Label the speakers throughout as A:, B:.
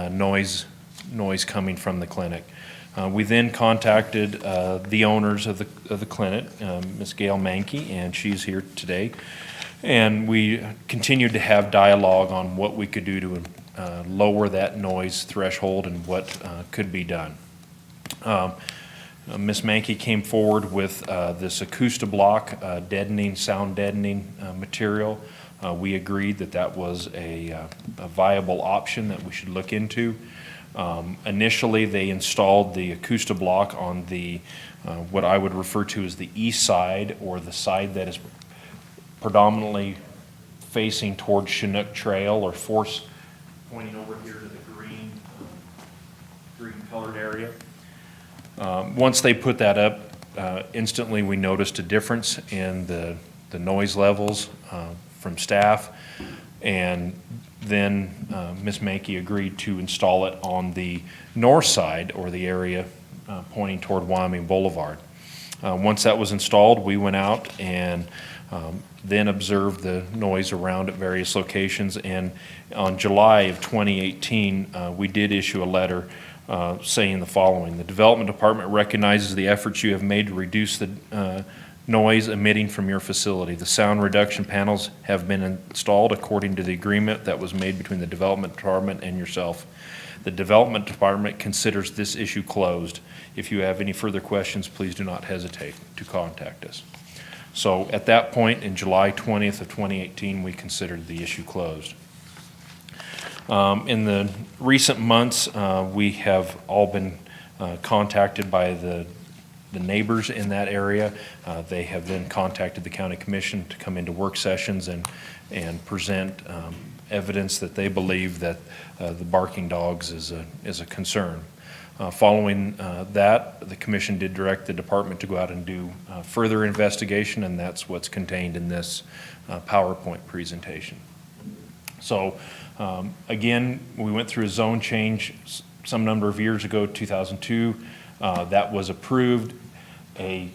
A: noise coming from the clinic. We then contacted the owners of the clinic, Ms. Gail Mankey, and she's here today. And we continued to have dialogue on what we could do to lower that noise threshold and what could be done. Ms. Mankey came forward with this AcoustiBlock sound deadening material. We agreed that that was a viable option that we should look into. Initially, they installed the AcoustiBlock on the what I would refer to as the east side, or the side that is predominantly facing towards Chinook Trail, or force pointing over here to the green colored area. Once they put that up, instantly we noticed a difference in the noise levels from staff, and then Ms. Mankey agreed to install it on the north side, or the area pointing toward Wyoming Boulevard. Once that was installed, we went out and then observed the noise around at various locations, and on July of 2018, we did issue a letter saying the following: the Development Department recognizes the efforts you have made to reduce the noise emitting from your facility. The sound reduction panels have been installed according to the agreement that was made between the Development Department and yourself. The Development Department considers this issue closed. If you have any further questions, please do not hesitate to contact us. So at that point, in July 20th of 2018, we considered the issue closed. In the recent months, we have all been contacted by the neighbors in that area. They have then contacted the county commission to come into work sessions and present evidence that they believe that the barking dogs is a concern. Following that, the commission did direct the department to go out and do further investigation, and that's what's contained in this PowerPoint presentation. So again, we went through a zone change some number of years ago, 2002. That was approved. A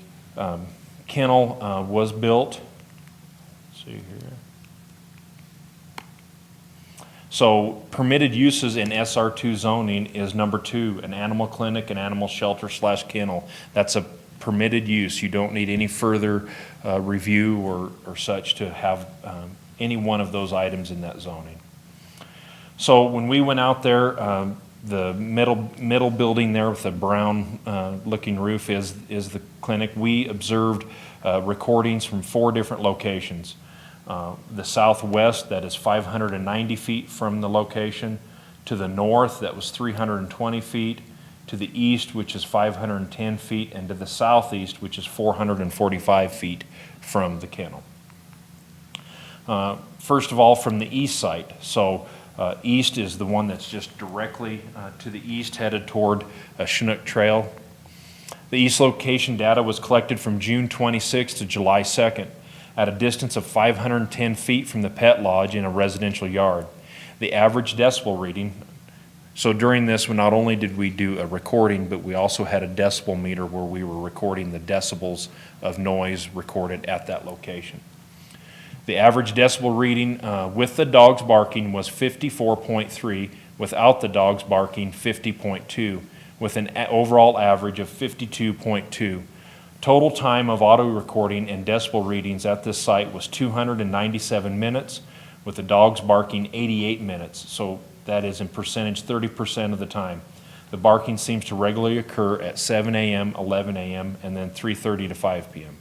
A: kennel was built. Let's see here. So permitted uses in SR2 zoning is number 2, an animal clinic, an animal shelter / kennel. That's a permitted use. You don't need any further review or such to have any one of those items in that zoning. So when we went out there, the middle building there with the brown looking roof is the clinic. We observed recordings from 4 different locations. The southwest, that is 590 feet from the location; to the north, that was 320 feet; to the east, which is 510 feet; and to the southeast, which is 445 feet from the kennel. First of all, from the east side. So east is the one that's just directly to the east, headed toward Chinook Trail. The east location data was collected from June 26th to July 2nd at a distance of 510 feet from the pet lodge in a residential yard. The average decibel reading, so during this, not only did we do a recording, but we also had a decibel meter where we were recording the decibels of noise recorded at that location. The average decibel reading with the dogs barking was 54.3, without the dogs barking 50.2, with an overall average of 52.2. Total time of auto recording and decibel readings at this site was 297 minutes, with the dogs barking 88 minutes. So that is in percentage 30% of the time. The barking seems to regularly occur at 7 a.m., 11 a.m., and then 3:30 to 5 p.m.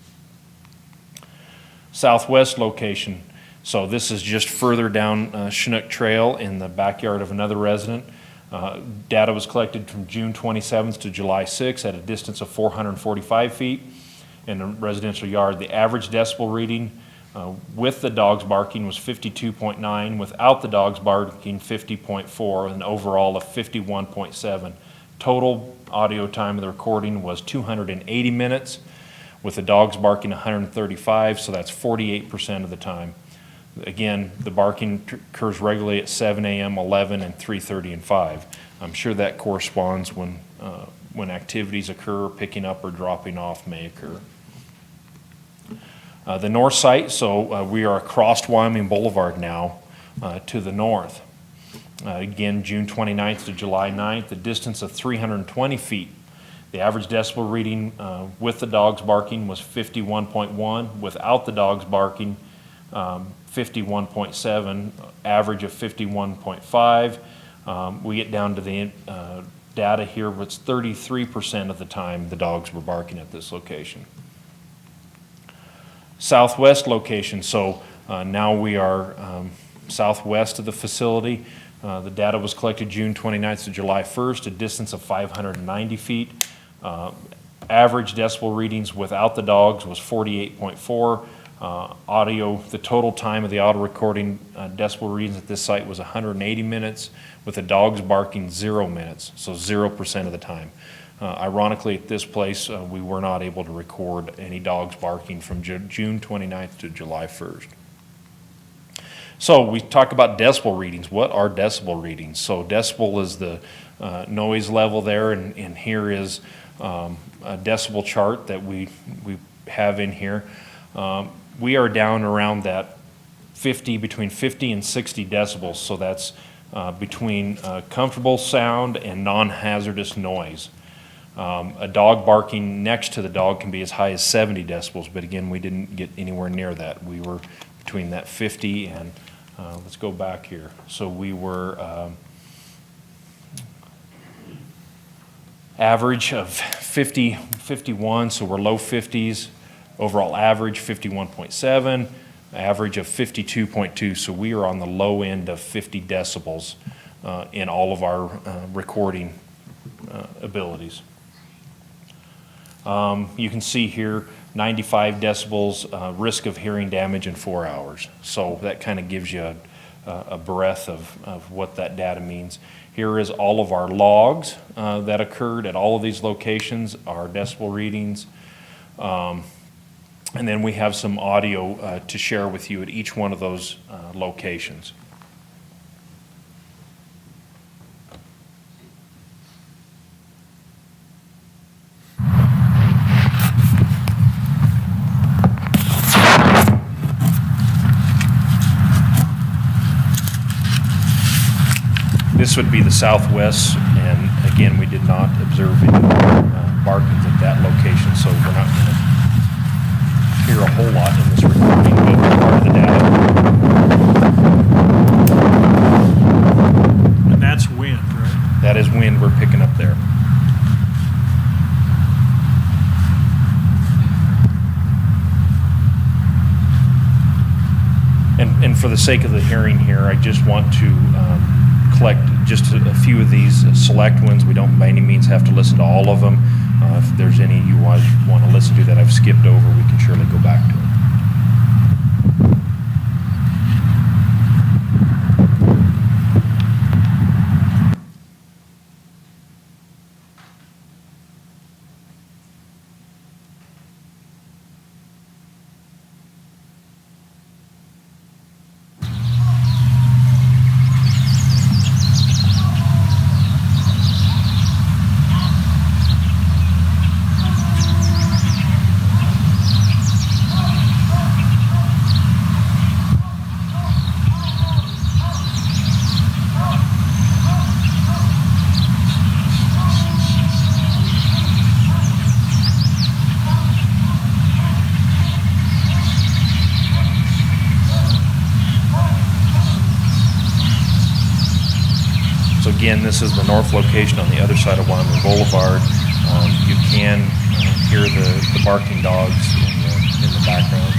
A: Southwest location. So this is just further down Chinook Trail in the backyard of another resident. Data was collected from June 27th to July 6th at a distance of 445 feet in a residential yard. The average decibel reading with the dogs barking was 52.9, without the dogs barking 50.4, with an overall of 51.7. Total audio time of the recording was 280 minutes, with the dogs barking 135, so that's 48% of the time. Again, the barking occurs regularly at 7 a.m., 11, and 3:30 and 5. I'm sure that corresponds when activities occur, picking up or dropping off may occur. The north site, so we are across Wyoming Boulevard now to the north. Again, June 29th to July 9th, a distance of 320 feet. The average decibel reading with the dogs barking was 51.1. Without the dogs barking, 51.7, average of 51.5. We get down to the data here, but it's 33% of the time the dogs were barking at this location. Southwest location, so now we are southwest of the facility. The data was collected June 29th to July 1st, a distance of 590 feet. Average decibel readings without the dogs was 48.4. Audio, the total time of the auto recording decibel readings at this site was 180 minutes, with the dogs barking 0 minutes, so 0% of the time. Ironically, at this place, we were not able to record any dogs barking from June 29th to July 1st. So we talk about decibel readings. What are decibel readings? So decibel is the noise level there, and here is a decibel chart that we have in here. We are down around that between 50 and 60 decibels, so that's between comfortable sound and non-hazardous noise. A dog barking next to the dog can be as high as 70 decibels, but again, we didn't get anywhere near that. We were between that 50 and, let's go back here. So we were average of 50, 51, so we're low 50s. Overall average 51.7, average of 52.2, so we are on the low end of 50 decibels in all of our recording abilities. You can see here 95 decibels risk of hearing damage in 4 hours. So that kind of gives you a breadth of what that data means. Here is all of our logs that occurred at all of these locations, our decibel readings. And then we have some audio to share with you at each one of those locations. This would be the southwest, and again, we did not observe any barkings at that location, so we're not going to hear a whole lot in this recording, but part of the data.
B: And that's wind, right?
A: That is wind we're picking up there. And for the sake of the hearing here, I just want to collect just a few of these select ones. We don't by any means have to listen to all of them. If there's any you want to listen to that I've skipped over, we can surely go back to it. So again, this is the north location on the other side of Wyoming Boulevard. You can hear the barking dogs in the background.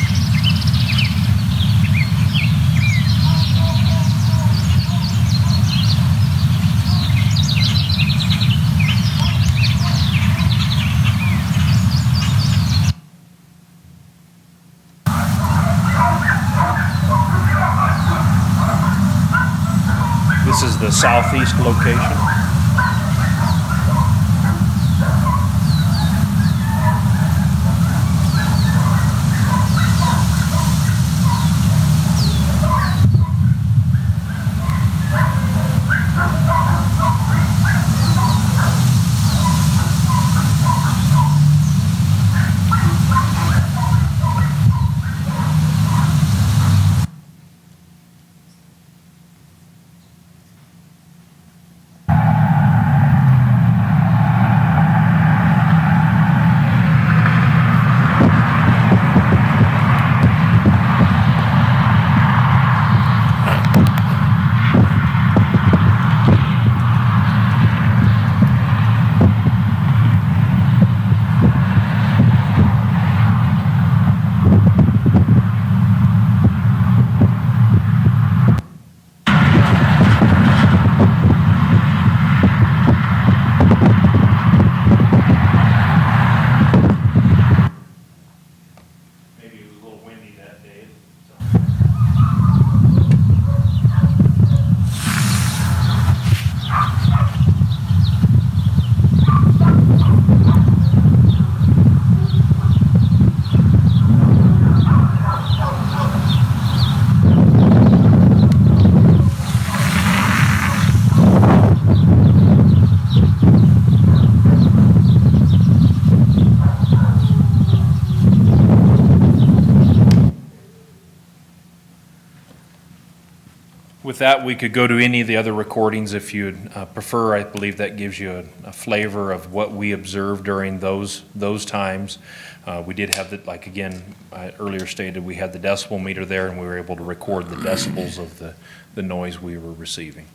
A: This is the southeast location. With that, we could go to any of the other recordings if you'd prefer. I believe that gives you a flavor of what we observed during those times. We did have the, like again, I earlier stated, we had the decibel meter there and we were able to record the decibels of the noise we were receiving.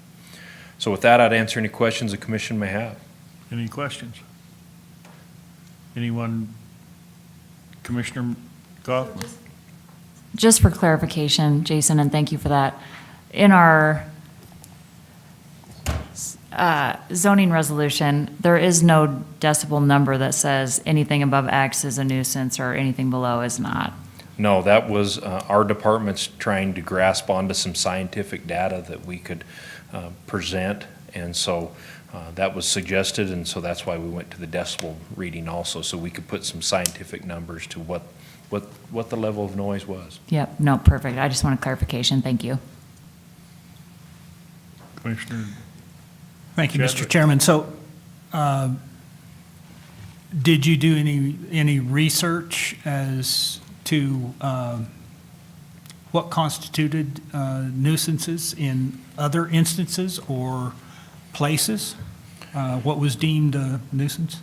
A: So with that, I'd answer any questions the commission may have.
B: Any questions? Anyone? Commissioner Goff?
C: Just for clarification, Jason, and thank you for that, in our zoning resolution, there is no decibel number that says anything above X is a nuisance or anything below is not.
A: No, that was our department's trying to grasp onto some scientific data that we could present, and so that was suggested, and so that's why we went to the decibel reading also, so we could put some scientific numbers to what the level of noise was.
C: Yep, no, perfect. I just wanted clarification. Thank you.
B: Commissioner?
D: Thank you, Mr.
B: Chadwick.
D: Chairman. So, did you do any research as to what constituted nuisances in other instances or places? What was deemed a nuisance?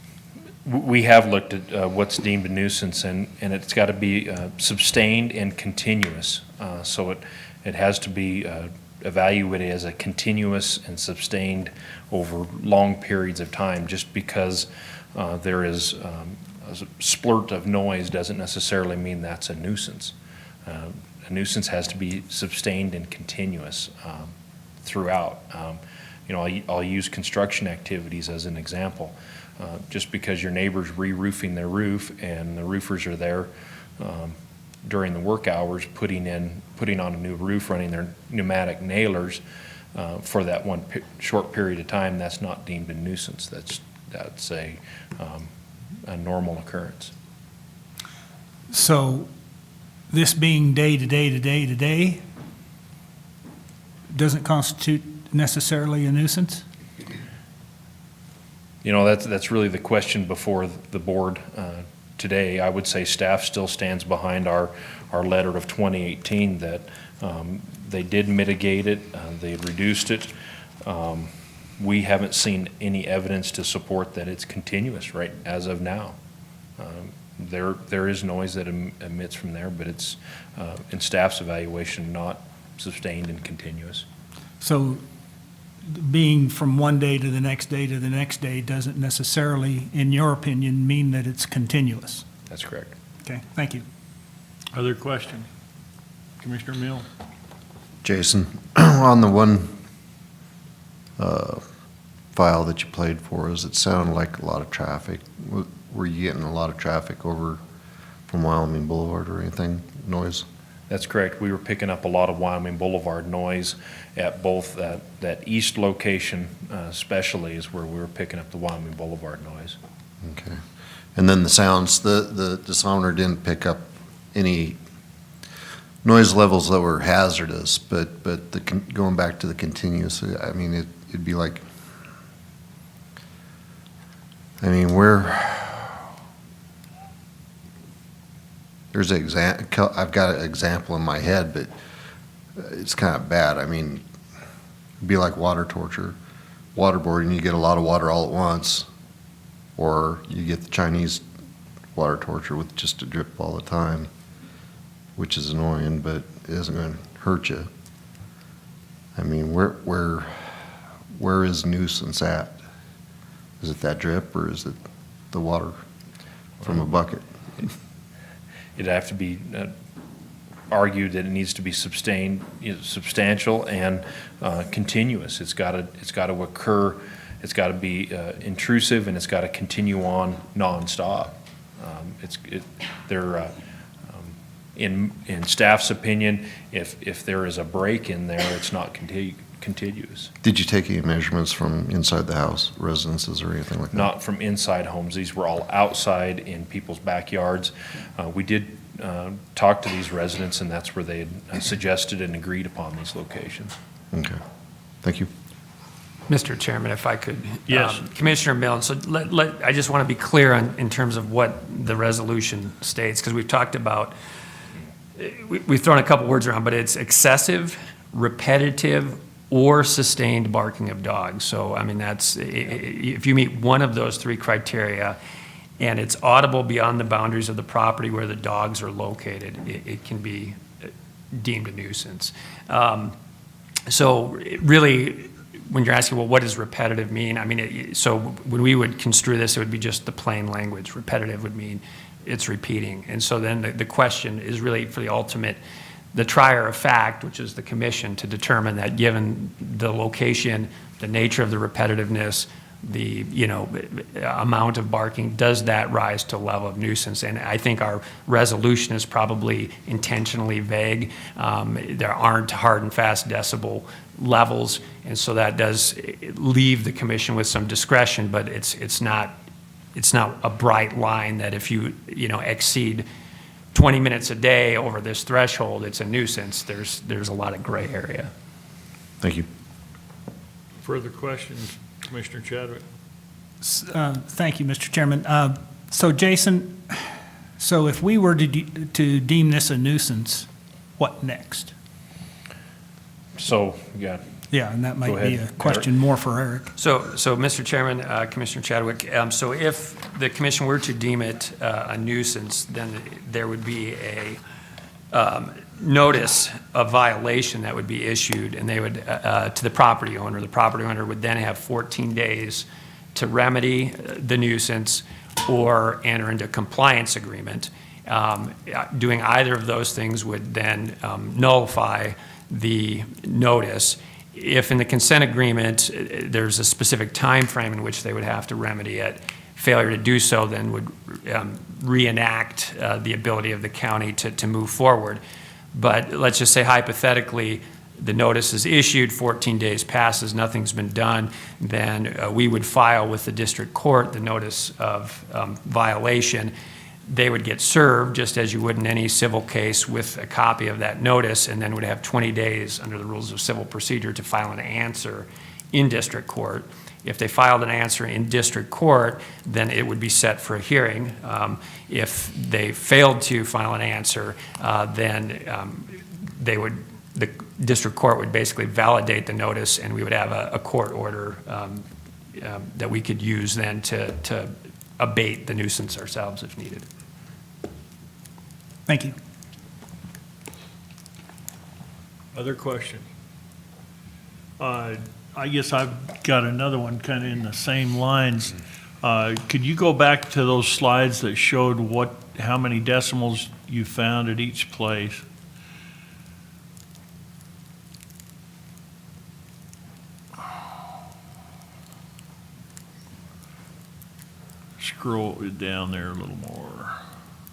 A: We have looked at what's deemed a nuisance, and it's got to be sustained and continuous. So it has to be evaluated as a continuous and sustained over long periods of time. Just because there is a splurt of noise doesn't necessarily mean that's a nuisance. A nuisance has to be sustained and continuous throughout. I'll use construction activities as an example. Just because your neighbor's re-roofing their roof and the roofers are there during the work hours putting on a new roof, running their pneumatic nailers for that one short period of time, that's not deemed a nuisance. That's a normal occurrence.
D: So, this being day to day to day to day doesn't constitute necessarily a nuisance?
A: That's really the question before the board today. I would say staff still stands behind our letter of 2018 that they did mitigate it, they reduced it. We haven't seen any evidence to support that it's continuous right as of now. There is noise that emits from there, but it's in staff's evaluation not sustained and continuous.
D: So, being from one day to the next day to the next day doesn't necessarily, in your opinion, mean that it's continuous?
A: That's correct.
D: Okay, thank you.
B: Other question? Commissioner Mill?
E: Jason, on the one file that you played for us, it sounded like a lot of traffic. Were you getting a lot of traffic over from Wyoming Boulevard or anything, noise?
A: That's correct. We were picking up a lot of Wyoming Boulevard noise at both that east location especially is where we were picking up the Wyoming Boulevard noise.
E: Okay. And then the sounds, the sonar didn't pick up any noise levels that were hazardous, but going back to the continuous, I mean, it'd be like, I mean, there's an example, I've got an example in my head, but it's kind of bad. I mean, it'd be like water torture. Waterboarding, you get a lot of water all at once, or you get the Chinese water torture with just a drip all the time, which is annoying, but it isn't going to hurt you. I mean, where is nuisance at? Is it that drip, or is it the water from a bucket?
A: It'd have to be argued that it needs to be sustained, substantial and continuous. It's got to occur. It's got to be intrusive, and it's got to continue on nonstop. In staff's opinion, if there is a break in there, it's not continuous.
E: Did you take any measurements from inside the house, residences, or anything like that?
A: Not from inside homes. These were all outside in people's backyards. We did talk to these residents, and that's where they had suggested and agreed upon these locations.
E: Okay. Thank you.
F: Mr. Chairman, if I could.
B: Yes.
F: Commissioner Milne, so I just want to be clear in terms of what the resolution states, because we've talked about, we've thrown a couple words around, but it's excessive, repetitive, or sustained barking of dogs. So, I mean, if you meet one of those three criteria, and it's audible beyond the boundaries of the property where the dogs are located, it can be deemed a nuisance. So really, when you're asking, well, what does repetitive mean? I mean, so when we would construe this, it would be just the plain language. Repetitive would mean it's repeating. And so then the question is really for the trier of fact, which is the commission, to determine that given the location, the nature of the repetitiveness, the amount of barking, does that rise to a level of nuisance? And I think our resolution is probably intentionally vague. There aren't hard and fast decibel levels, and so that does leave the commission with some discretion, but it's not a bright line that if you exceed 20 minutes a day over this threshold, it's a nuisance. There's a lot of gray area.
E: Thank you.
B: Further questions, Commissioner Chadwick?
D: Thank you, Mr. Chairman. So Jason, so if we were to deem this a nuisance, what next?
A: So, yeah,
D: Yeah, and that
A: Go
D: might be
A: ahead,
D: a question more for Eric.
F: So, Mr. Chairman, Commissioner Chadwick, so if the commission were to deem it a nuisance, then there would be a notice of violation that would be issued, and they would, to the property owner. The property owner would then have 14 days to remedy the nuisance or enter into a compliance agreement. Doing either of those things would then nullify the notice. If in the consent agreement, there's a specific time frame in which they would have to remedy it, failure to do so then would reenact the ability of the county to move forward. But let's just say hypothetically, the notice is issued, 14 days passes, nothing's been done, then we would file with the district court the notice of violation. They would get served, just as you would in any civil case, with a copy of that notice, and then would have 20 days under the rules of civil procedure to file an answer in district court. If they filed an answer in district court, then it would be set for a hearing. If they failed to file an answer, then the district court would basically validate the notice, and we would have a court order that we could use then to abate the nuisance ourselves if needed.
D: Thank you.
B: Other questions? I guess I've got another one kind of in the same lines. Could you go back to those slides that showed how many decimals you found at each place? Scroll it down there a little more.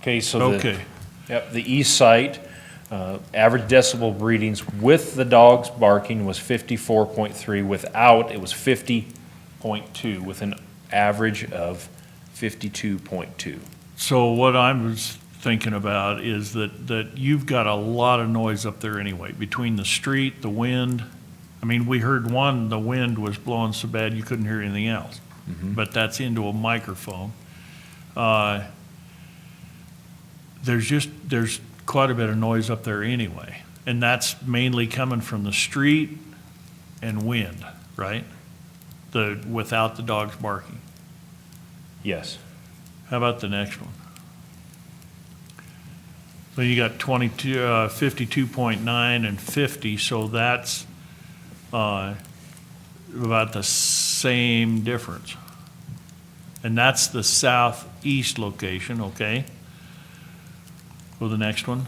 A: okay, so
B: Okay.
A: the east site, average decibel readings with the dogs barking was 54.3. Without, it was 50.2, with an average of 52.2.
B: So what I was thinking about is that you've got a lot of noise up there anyway, between the street, the wind. I mean, we heard the wind was blowing so bad you couldn't hear anything else. But that's into a microphone. There's quite a bit of noise up there anyway. And that's mainly coming from the street and wind, right? Without the dogs barking.
A: Yes.
B: How about the next one? So you got 52.9 and 50, so that's about the same difference. And that's the southeast location, okay? Go to the next one.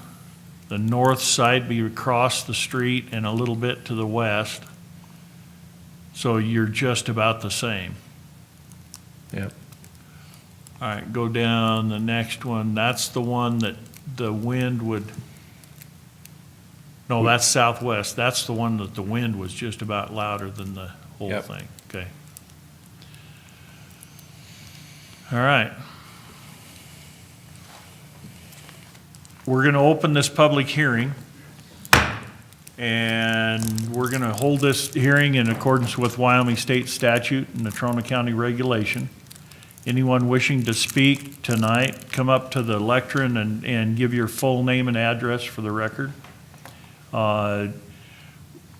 B: The north side be across the street and a little bit to the west. So you're just about the same.
A: Yep.
B: All right, go down the next one. That's the one that the wind would, no, that's southwest. That's the one that the wind was just about louder than the whole
A: Yep.
B: thing. Okay. All right. We're going to open this public hearing, and we're going to hold this hearing in accordance with Wyoming State Statute and Natrona County Regulation. Anyone wishing to speak tonight, come up to the lectern and give your full name and address for the record.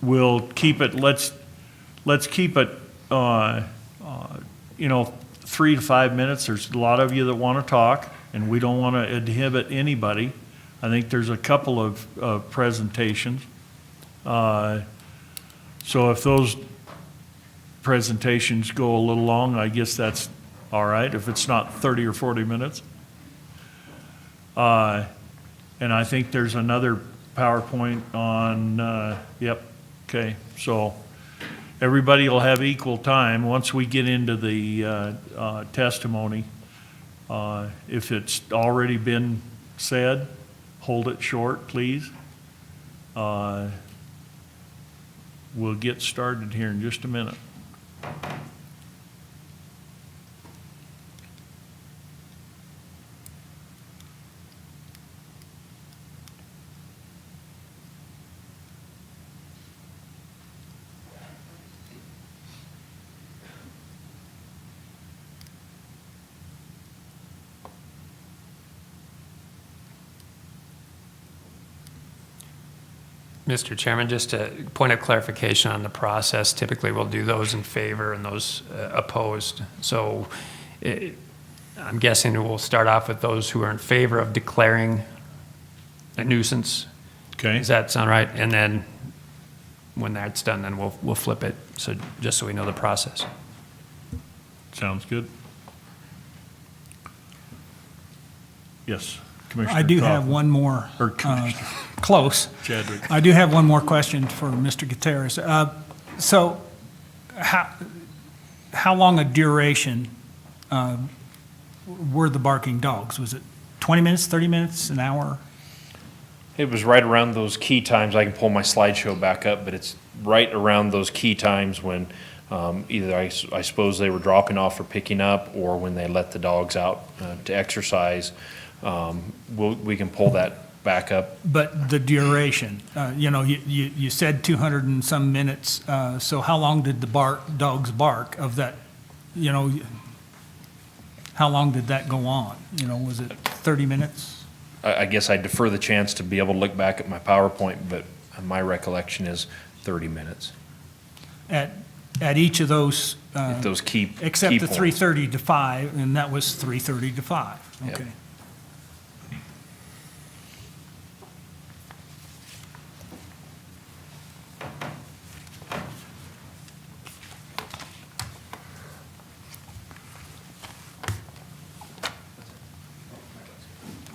B: we'll keep it, let's keep it, 3 to 5 minutes. There's a lot of you that want to talk, and we don't want to inhibit anybody. I think there's a couple of presentations. So if those presentations go a little long, I guess that's all right, if it's not 30 or 40 minutes. And I think there's another PowerPoint on, yep, okay. So everybody will have equal time. Once we get into the testimony, if it's already been said, hold it short, please. We'll get started here in just a minute.
F: Mr. Chairman, just a point of clarification on the process. Typically, we'll do those in favor and those opposed. So I'm guessing we'll start off with those who are in favor of declaring a nuisance.
B: Okay?
F: Does that sound right? And then when that's done, then we'll flip it, so just so we know the process.
B: Sounds good. Yes, Commissioner
D: I do have
B: Kaufman.
D: one more,
B: Or Commissioner
D: close.
B: Chadwick.
D: I do have one more question for Mr. Gutierrez. So how long a duration were the barking dogs? Was it 20 minutes, 30 minutes, an hour?
A: It was right around those key times. I can pull my slideshow back up, but it's right around those key times when either I suppose they were dropping off or picking up, or when they let the dogs out to exercise. We can pull that back up.
D: But the duration, you said 200 and some minutes, so how long did the dogs bark of that, how long did that go on? Was it 30 minutes?
A: I guess I defer the chance to be able to look back at my PowerPoint, but my recollection is 30 minutes.
D: At each of those,
A: At those key
D: except
A: key
D: the
A: points.
D: 3:30 to 5, and that was 3:30 to 5,
A: Yep.
D: okay.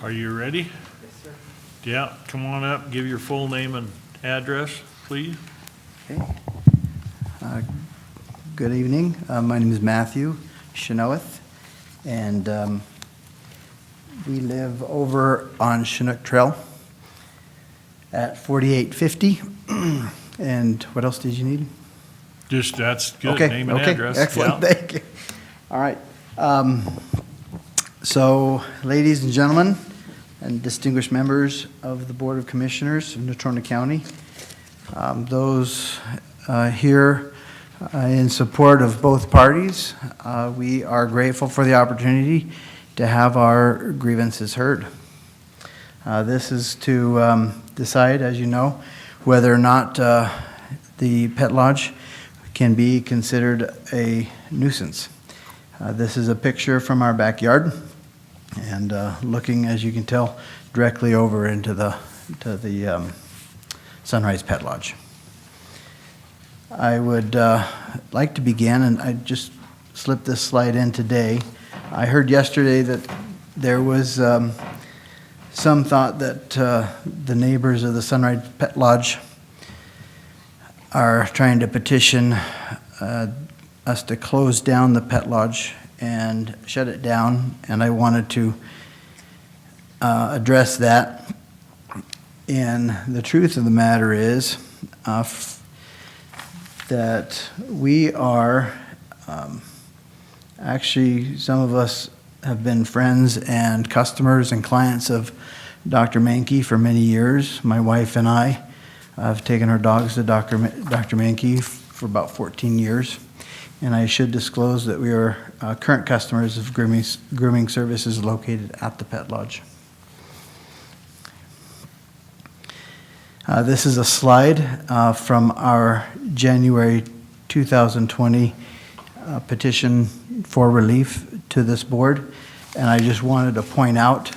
B: Are you ready? Yes, sir. Yeah, come on up, give your full name and address, please.
G: Okay. Good evening. My name is Matthew Chenoweth, and we live over on Chinook Trail at 4850. And what else did you need?
B: Just, that's good,
G: Okay,
B: name and
G: okay,
B: address.
G: excellent,
B: Yeah.
G: thank you. All right. So, ladies and gentlemen, and distinguished members of the Board of Commissioners of Natrona County, those here in support of both parties, we are grateful for the opportunity to have our grievances heard. This is to decide, as you know, whether or not the pet lodge can be considered a nuisance. This is a picture from our backyard, and looking, as you can tell, directly over into the Sunrise Pet Lodge. I would like to begin, and I just slipped this slide in today. I heard yesterday that there was some thought that the neighbors of the Sunrise Pet Lodge are trying to petition us to close down the pet lodge and shut it down, and I wanted to address that. And the truth of the matter is that we are, actually, some of us have been friends and customers and clients of Dr. Mankey for many years. My wife and I have taken our dogs to Dr. Mankey for about 14 years. And I should disclose that we are current customers of grooming services located at the Pet Lodge. This is a slide from our January 2020 petition for relief to this board. And I just wanted to point out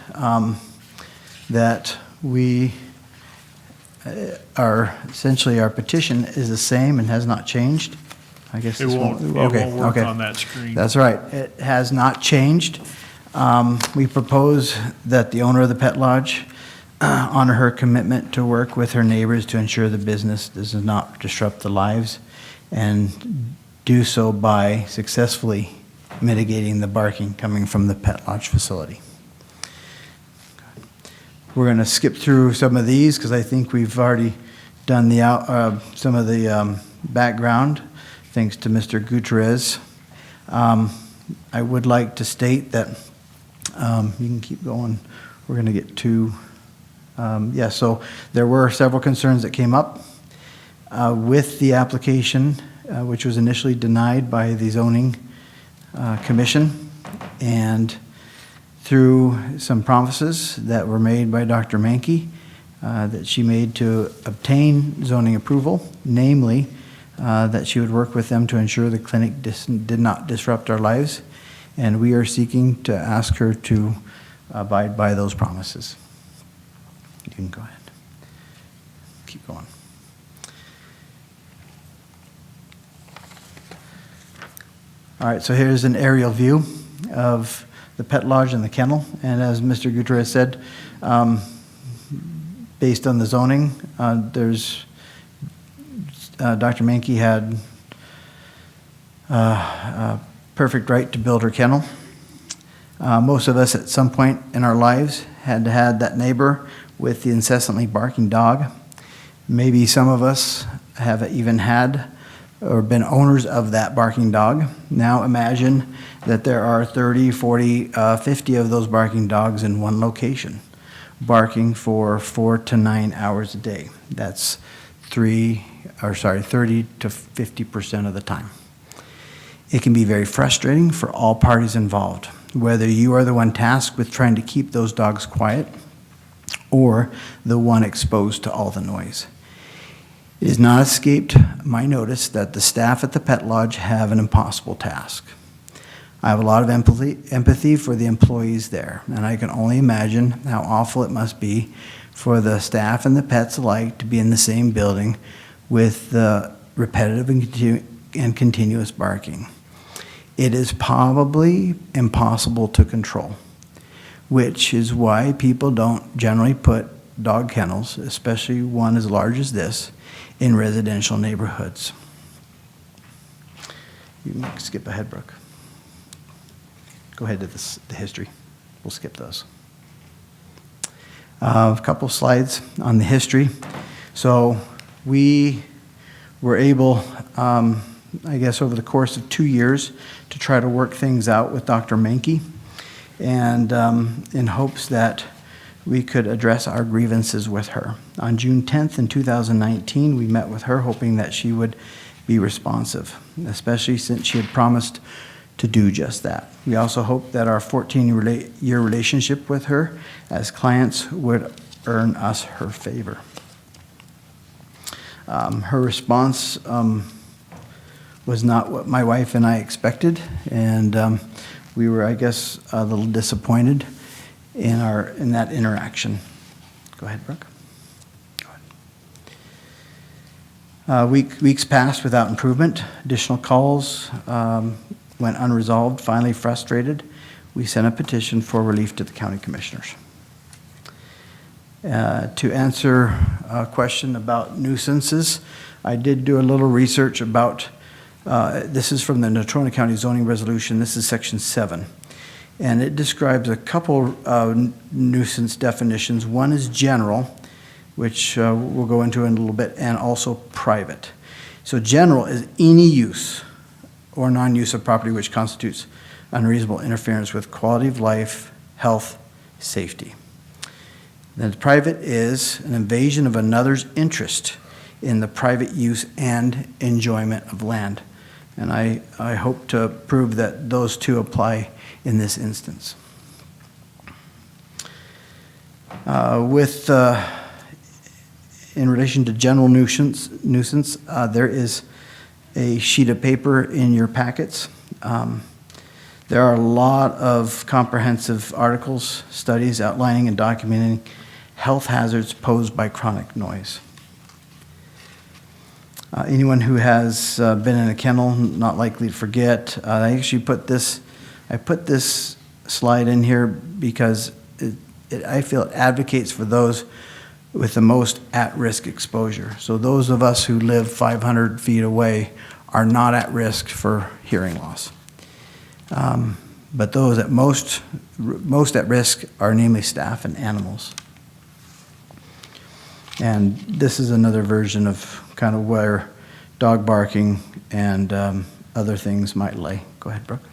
G: that we essentially our petition is the same and has not changed. I guess
B: It
G: this
B: won't
G: okay,
B: work
G: okay.
B: on that screen.
G: That's right. It has not changed. We propose that the owner of the pet lodge honor her commitment to work with her neighbors to ensure the business does not disrupt the lives, and do so by successfully mitigating the barking coming from the pet lodge facility. We're going to skip through some of these because I think we've already done some of the background, thanks to Mr. Gutierrez. I would like to state that, you can keep going, we're going to get to, so there were several concerns that came up with the application, which was initially denied by the zoning commission, and through some promises that were made by Dr. Mankey, that she made to obtain zoning approval, namely, that she would work with them to ensure the clinic did not disrupt our lives, and we are seeking to ask her to abide by those promises. You can go ahead. Keep going. All right, so here's an aerial view of the pet lodge and the kennel, and as Mr. Gutierrez said, based on the zoning, Dr. Mankey had a perfect right to build her kennel. Most of us at some point in our lives had that neighbor with the incessantly barking dog. Maybe some of us have even had or been owners of that barking dog. Now imagine that there are 30, 40, 50 of those barking dogs in one location, barking for 4 to 9 hours a day. That's 30 to 50% of the time. It can be very frustrating for all parties involved, whether you are the one tasked with trying to keep those dogs quiet or the one exposed to all the noise. It has not escaped my notice that the staff at the pet lodge have an impossible task. I have a lot of empathy for the employees there, and I can only imagine how awful it must be for the staff and the pets alike to be in the same building with the repetitive and continuous barking. It is probably impossible to control, which is why people don't generally put dog kennels, especially one as large as this, in residential neighborhoods. You can skip ahead, Brooke. Go ahead to the history. We'll skip those. A couple slides on the history. So we were able, I guess over the course of 2 years, to try to work things out with Dr. Mankey, and in hopes that we could address our grievances with her. On June 10th in 2019, we met with her hoping that she would be responsive, especially since she had promised to do just that. We also hoped that our 14-year relationship with her as clients would earn us her favor. Her response was not what my wife and I expected, and we were, I guess, a little disappointed in that interaction. Go ahead, Brooke. Go ahead. Weeks passed without improvement. Additional calls went unresolved. Finally, frustrated, we sent a petition for relief to the county commissioners. To answer a question about nuisances, I did do a little research about, this is from the Natrona County Zoning Resolution, this is section 7. And it describes a couple nuisance definitions. One is general, which we'll go into in a little bit, and also private. So general is any use or non-use of property which constitutes unreasonable interference with quality of life, health, safety. Then private is an invasion of another's interest in the private use and enjoyment of land. And I hope to prove that those two apply in this instance. in relation to general nuisance, there is a sheet of paper in your packets. There are a lot of comprehensive articles, studies outlining and documenting health hazards posed by chronic noise. Anyone who has been in a kennel, not likely to forget. I actually put this slide in here because I feel it advocates for those with the most at-risk exposure. So those of us who live 500 feet away are not at risk for hearing loss. But those at most at risk are namely staff and animals. And this is another version of kind of where dog barking and other things might lay. Go ahead, Brooke.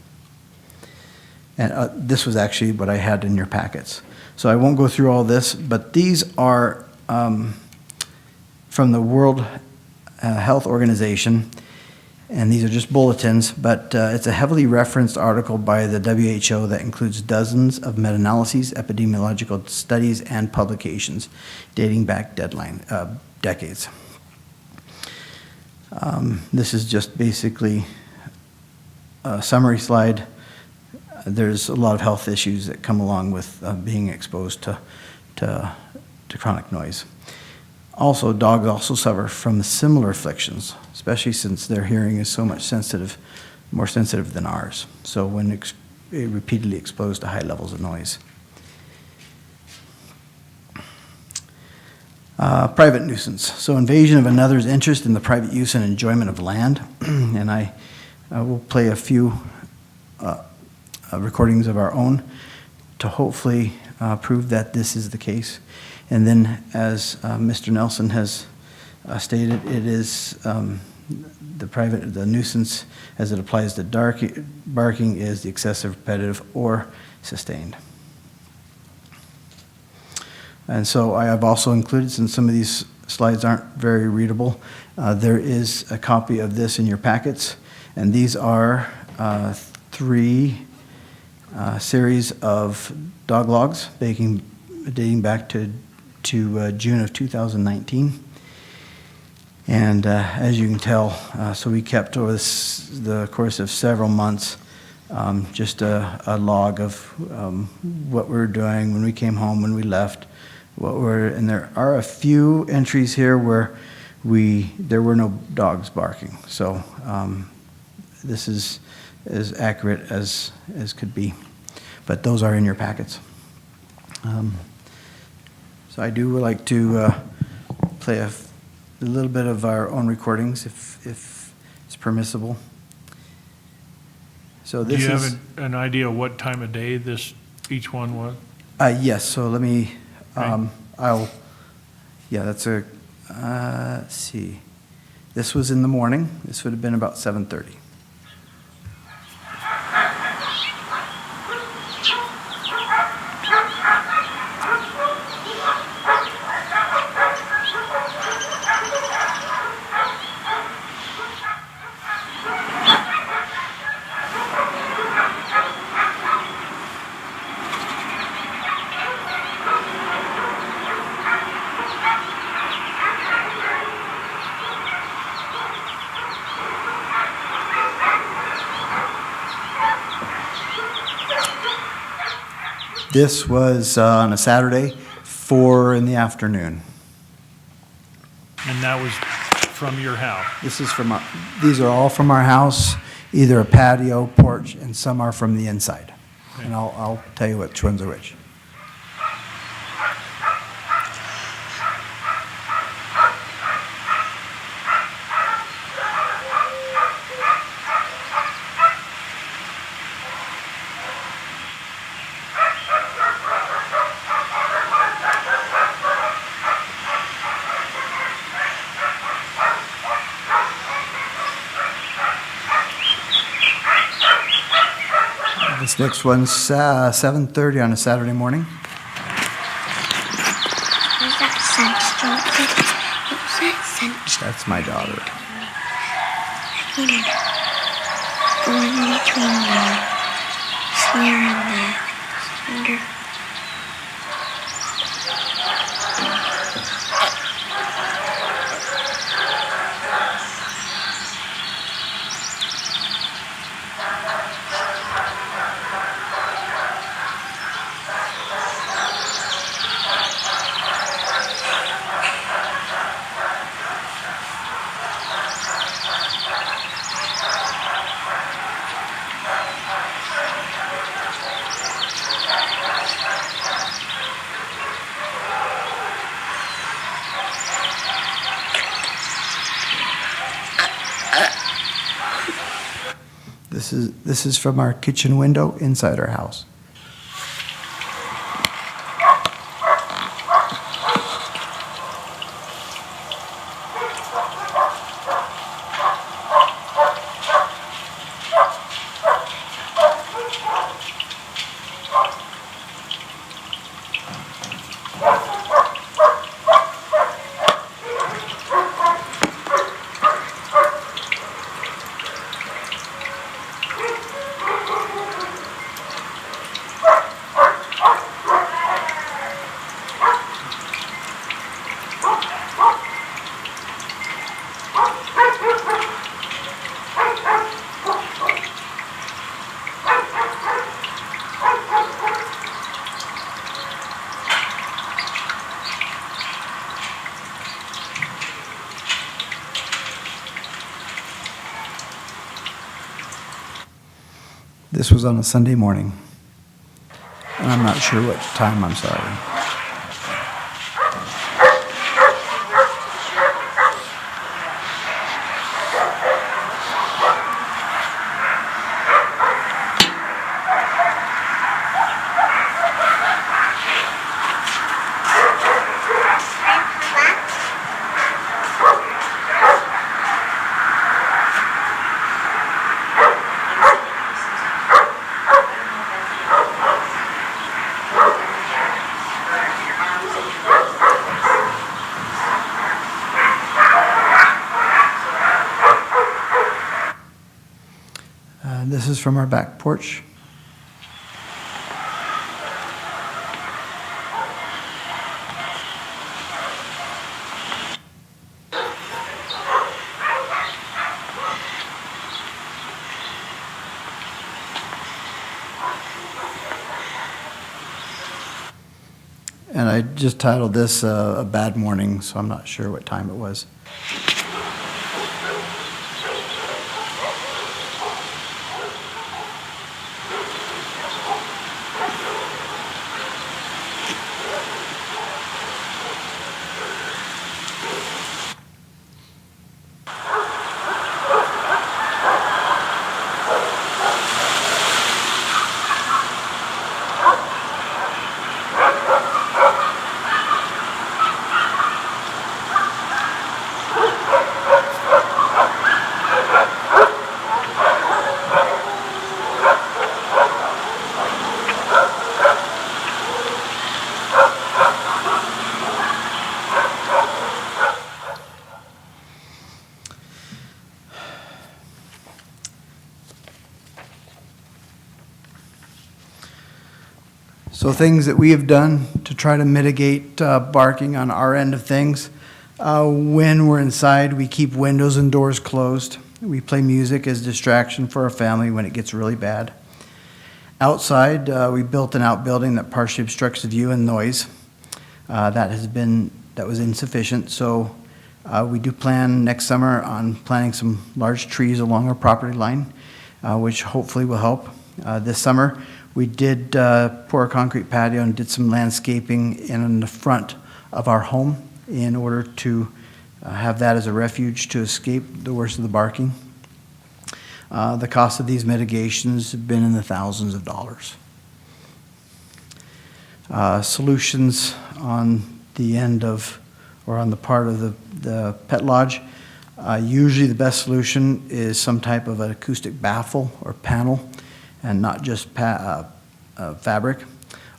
G: And this was actually what I had in your packets. So I won't go through all this, but these are from the World Health Organization, and these are just bulletins, but it's a heavily referenced article by the WHO that includes dozens of meta-analyses, epidemiological studies, and publications dating back decades. This is just basically a summary slide. There's a lot of health issues that come along with being exposed to chronic noise. Also, dogs also suffer from similar afflictions, especially since their hearing is so much more sensitive than ours. So when repeatedly exposed to high levels of noise. Private nuisance. So invasion of another's interest in the private use and enjoyment of land. And I will play a few recordings of our own to hopefully prove that this is the case. And then, as Mr. Nelson has stated, it is the nuisance as it applies to barking is the excessive, repetitive, or sustained. And so I have also included, since some of these slides aren't very readable, there is a copy of this in your packets, and these are 3 series of dog logs dating back to June of 2019. And as you can tell, so we kept over the course of several months just a log of what we were doing when we came home, when we left, and there are a few entries here where there were no dogs barking. So this is as accurate as could be. But those are in your packets. So I do like to play a little bit of our own recordings, if it's permissible. So
B: Do
G: this
B: you
G: is.
B: have an idea what time of day each one was?
G: Yes. So let me.
B: Okay.
G: That's a. Let's see. This was in the morning. This would have been about 7:30. This was on a Saturday, 4 in the afternoon.
B: And that was from your house?
G: These are all from our house, either a patio, porch, and some are from the inside.
B: Okay.
G: And I'll tell you which ones are which. This next one's 7:30 on a Saturday morning.
H: Where's that sunstone? What's that sunstone?
G: That's my daughter.
H: I mean, going between the snare and the thunder.
G: This is from our kitchen window inside our house. This was on a Sunday morning. And I'm not sure what time, I'm sorry. This is from our back porch. And I just titled this A Bad Morning, so I'm not sure what time it was. So things that we have done to try to mitigate barking on our end of things. When we're inside, we keep windows and doors closed. We play music as distraction for our family when it gets really bad. Outside, we built an outbuilding that partially obstructs the view and noise. That was insufficient, so we do plan next summer on planting some large trees along our property line, which hopefully will help. This summer, we did pour a concrete patio and did some landscaping in the front of our home in order to have that as a refuge to escape the worst of the barking. The cost of these mitigations have been in the thousands of dollars. Solutions on the end of, or on the part of the pet lodge. Usually the best solution is some type of an acoustic baffle or panel, and not just fabric.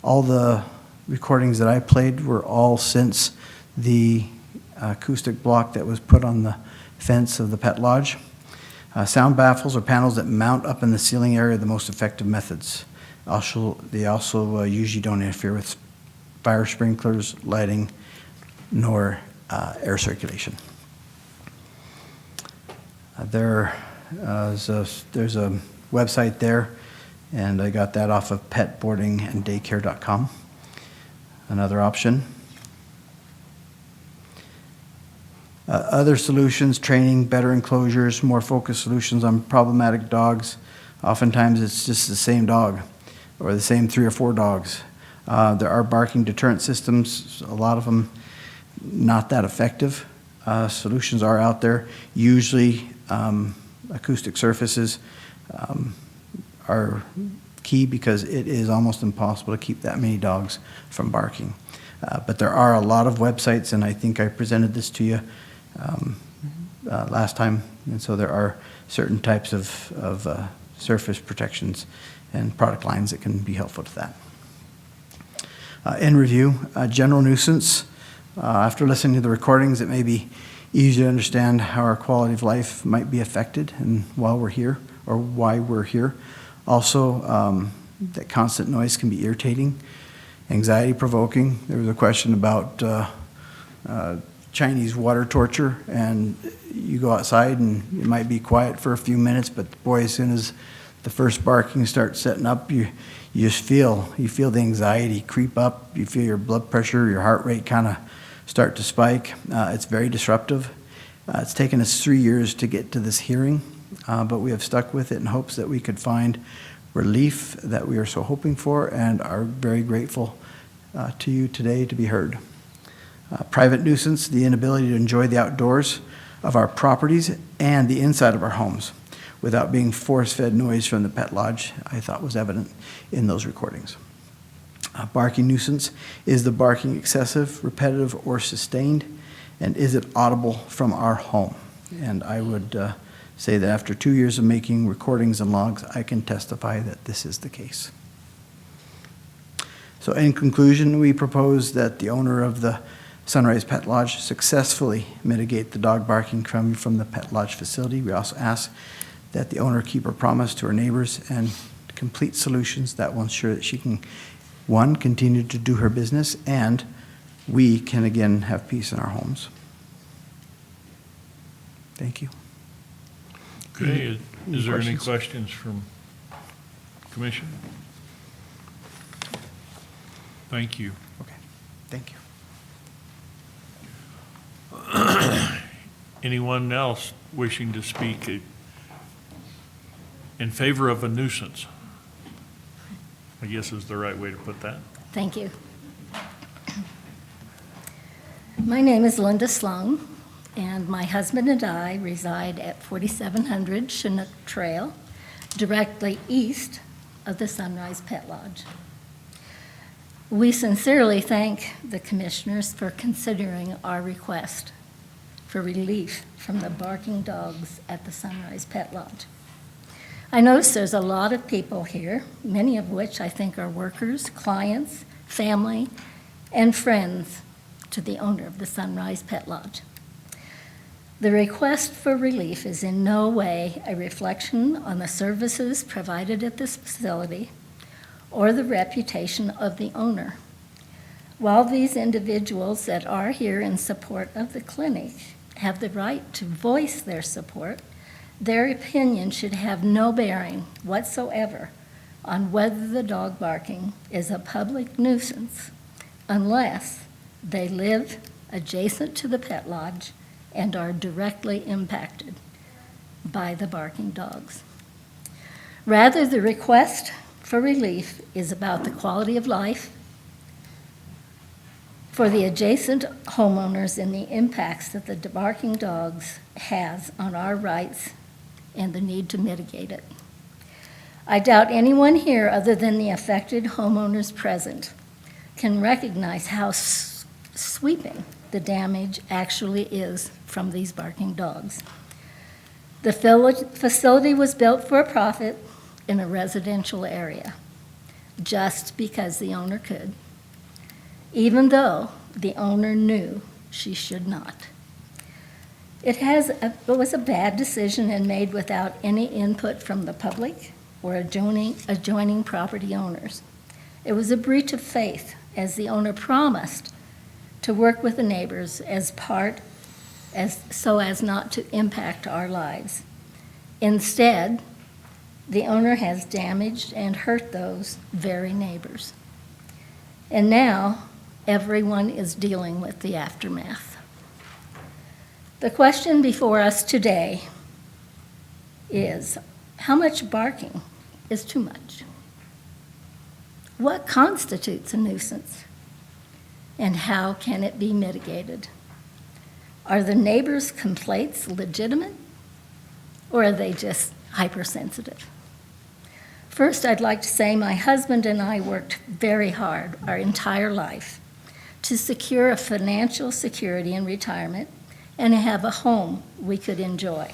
G: All the recordings that I played were all since the acoustic block that was put on the fence of the pet lodge. Sound baffles or panels that mount up in the ceiling area are the most effective methods. They also usually don't interfere with fire sprinklers, lighting, nor air circulation. There's a website there, and I got that off of petboardinganddaycare.com. Another option. Other solutions, training, better enclosures, more focused solutions on problematic dogs. Oftentimes it's just the same dog or the same 3 or 4 dogs. There are barking deterrent systems, a lot of them not that effective. Solutions are out there, usually acoustic surfaces are key because it is almost impossible to keep that many dogs from barking. But there are a lot of websites, and I think I presented this to you last time, and so there are certain types of surface protections and product lines that can be helpful to that. In review, general nuisance. After listening to the recordings, it may be easy to understand how our quality of life might be affected and while we're here, or why we're here. Also, that constant noise can be irritating, anxiety-provoking. There was a question about Chinese water torture, and you go outside and it might be quiet for a few minutes, but boy, as soon as the first barking starts setting up, you just feel the anxiety creep up. You feel your blood pressure, your heart rate kind of start to spike. It's very disruptive. It's taken us 3 years to get to this hearing, but we have stuck with it in hopes that we could find relief that we are so hoping for, and are very grateful to you today to be heard. Private nuisance, the inability to enjoy the outdoors of our properties and the inside of our homes without being force-fed noise from the pet lodge, I thought was evident in those recordings. Barking nuisance, is the barking excessive, repetitive, or sustained? And is it audible from our home? And I would say that after 2 years of making recordings and logs, I can testify that this is the case. So in conclusion, we propose that the owner of the Sunrise Pet Lodge successfully mitigate the dog barking coming from the Pet Lodge facility. We also ask that the owner keep her promise to her neighbors and complete solutions that will ensure that she can, one, continue to do her business, and we can again have peace in our homes. Thank you.
B: Okay, is there any
G: questions?
B: questions from commission? Thank you.
G: Okay, thank you.
B: Anyone else wishing to speak in favor of a nuisance? I guess is the right way to put that.
I: Thank you. My name is Linda Sloan, and my husband and I reside at 4700 Chinook Trail, directly east of the Sunrise Pet Lodge. We sincerely thank the commissioners for considering our request for relief from the barking dogs at the Sunrise Pet Lodge. I notice there's a lot of people here, many of which I think are workers, clients, family, and friends to the owner of the Sunrise Pet Lodge. The request for relief is in no way a reflection on the services provided at this facility or the reputation of the owner. While these individuals that are here in support of the clinic have the right to voice their support, their opinion should have no bearing whatsoever on whether the dog barking is a public nuisance unless they live adjacent to the pet lodge and are directly impacted by the barking dogs. Rather, the request for relief is about the quality of life for the adjacent homeowners and the impacts that the barking dogs has on our rights and the need to mitigate it. I doubt anyone here other than the affected homeowners present can recognize how sweeping the damage actually is from these barking dogs. The facility was built for a profit in a residential area, just because the owner could, even though the owner knew she should not. It was a bad decision and made without any input from the public or adjoining property owners. It was a breach of faith, as the owner promised to work with the neighbors so as not to impact our lives. Instead, the owner has damaged and hurt those very neighbors. And now, everyone is dealing with the aftermath. The question before us today is, how much barking is too much? What constitutes a nuisance? And how can it be mitigated? Are the neighbors' complaints legitimate? Or are they just hypersensitive. First, I'd like to say my husband and I worked very hard our entire life to secure a financial security in retirement and have a home we could enjoy.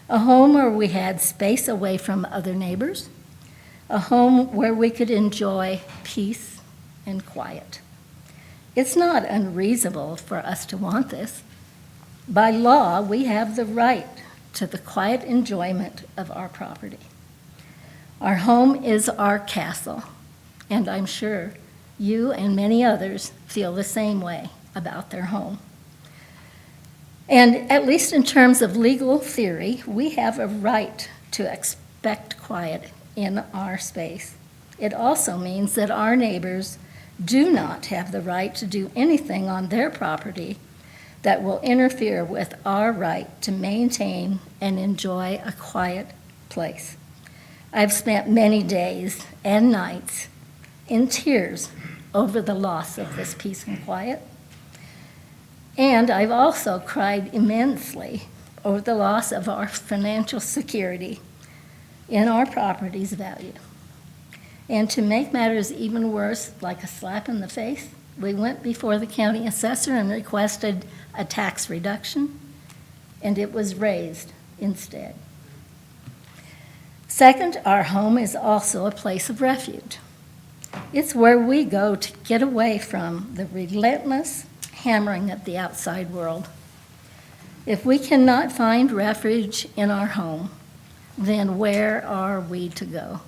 I: A home where we had space away from other neighbors, a home where we could enjoy peace and quiet. It's not unreasonable for us to want this. By law, we have the right to the quiet enjoyment of our property. Our home is our castle, and I'm sure you and many others feel the same way about their home. And at least in terms of legal theory, we have a right to expect quiet in our space. It also means that our neighbors do not have the right to do anything on their property that will interfere with our right to maintain and enjoy a quiet place. I've spent many days and nights in tears over the loss of this peace and quiet. And I've also cried immensely over the loss of our financial security in our property's value. And to make matters even worse, like a slap in the face, we went before the county assessor and requested a tax reduction, and it was raised instead. Second, our home is also a place of refuge. It's where we go to get away from the relentless hammering of the outside world. If we cannot find refuge in our home, then where are we to go?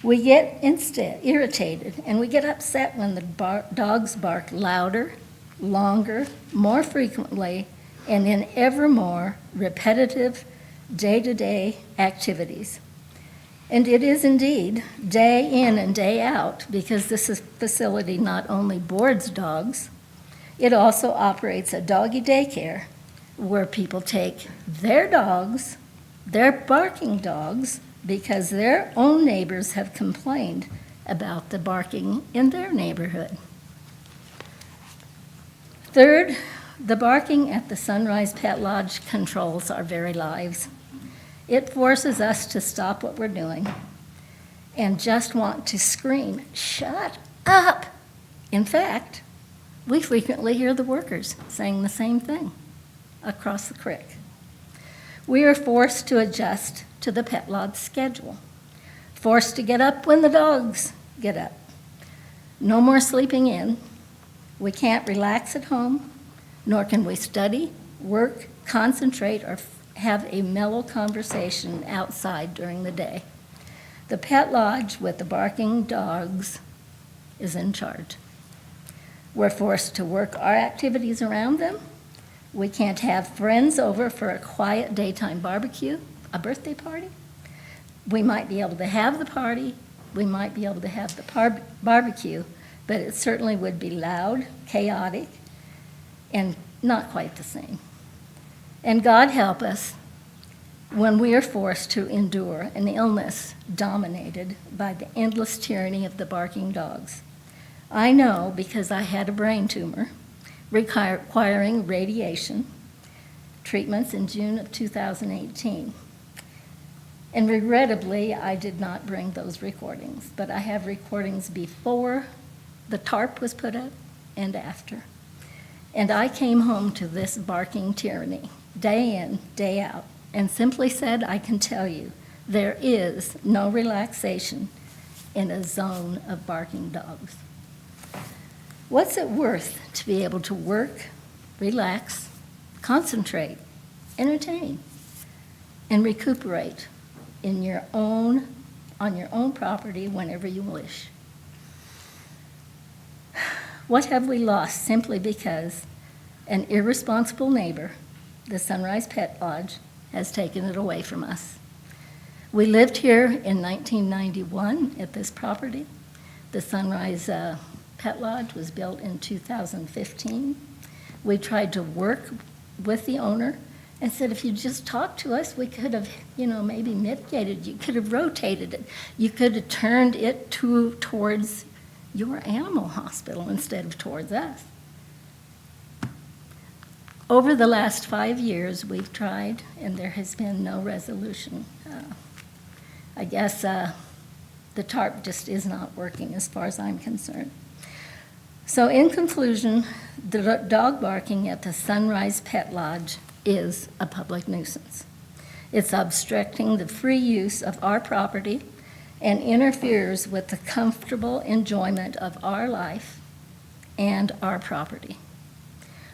I: We get instead irritated and we get upset when the dogs bark louder, longer, more frequently, and in ever more repetitive day-to-day activities. And it is indeed day in and day out, because this facility not only boards dogs, it also operates a doggy daycare where people take their dogs, their barking dogs, because their own neighbors have complained about the barking in their neighborhood. Third, the barking at the Sunrise Pet Lodge controls our very lives. It forces us to stop what we're doing and just want to scream, "Shut up!" In fact, we frequently hear the workers saying the same thing across the creek. We are forced to adjust to the pet lodge schedule, forced to get up when the dogs get up. No more sleeping in. We can't relax at home, nor can we study, work, concentrate, or have a mellow conversation outside during the day. The pet lodge with the barking dogs is in charge. We're forced to work our activities around them. We can't have friends over for a quiet daytime barbecue, a birthday party. We might be able to have the party, we might be able to have the barbecue, but it certainly would be loud, chaotic, and not quite the same. And God help us when we are forced to endure an illness dominated by the endless tyranny of the barking dogs. I know because I had a brain tumor requiring radiation treatments in June of 2018. And regrettably, I did not bring those recordings, but I have recordings before the tarp was put up and after. And I came home to this barking tyranny, day in, day out, and simply said, I can tell you, there is no relaxation in a zone of barking dogs. What's it worth to be able to work, relax, concentrate, entertain, and recuperate on your own property whenever you wish? What have we lost simply because an irresponsible neighbor, the Sunrise Pet Lodge, has taken it away from us? We lived here in 1991 at this property. The Sunrise Pet Lodge was built in 2015. We tried to work with the owner and said, if you just talked to us, we could have, maybe mitigated. You could have rotated it. You could have turned it towards your animal hospital instead of towards us. Over the last 5 years, we've tried, and there has been no resolution. I guess the tarp just is not working as far as I'm concerned. So in conclusion, the dog barking at the Sunrise Pet Lodge is a public nuisance. It's obstructing the free use of our property and interferes with the comfortable enjoyment of our life and our property.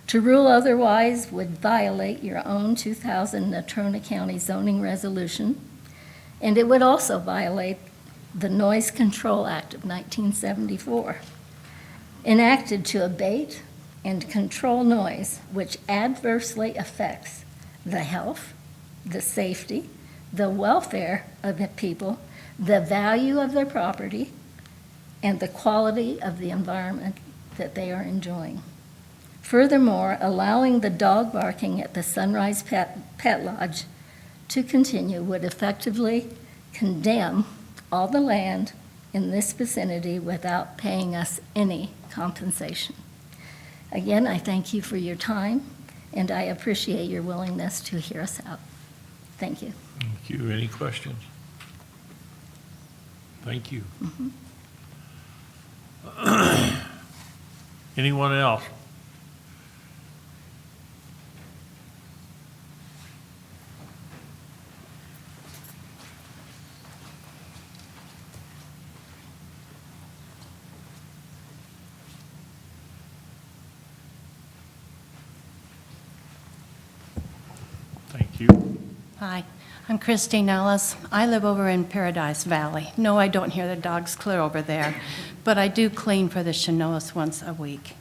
I: To rule otherwise would violate your own 2000 Natrona County zoning resolution, and it would also violate the Noise Control Act of 1974, enacted to abate and control noise which adversely affects the health, the safety, the welfare of the people, the value of their property, and the quality of the environment that they are enjoying. Furthermore, allowing the dog barking at the Sunrise Pet Lodge to continue would effectively condemn all the land in this vicinity without paying us any compensation. Again, I thank you for your time, and I appreciate your willingness to hear us out. Thank you.
B: Thank you. Any questions? Thank you. Anyone else? Thank you.
J: Hi, I'm Christine Ellis. I live over in Paradise Valley. No, I don't hear the dogs clear over there, but I do clean for the Chinoas once a week.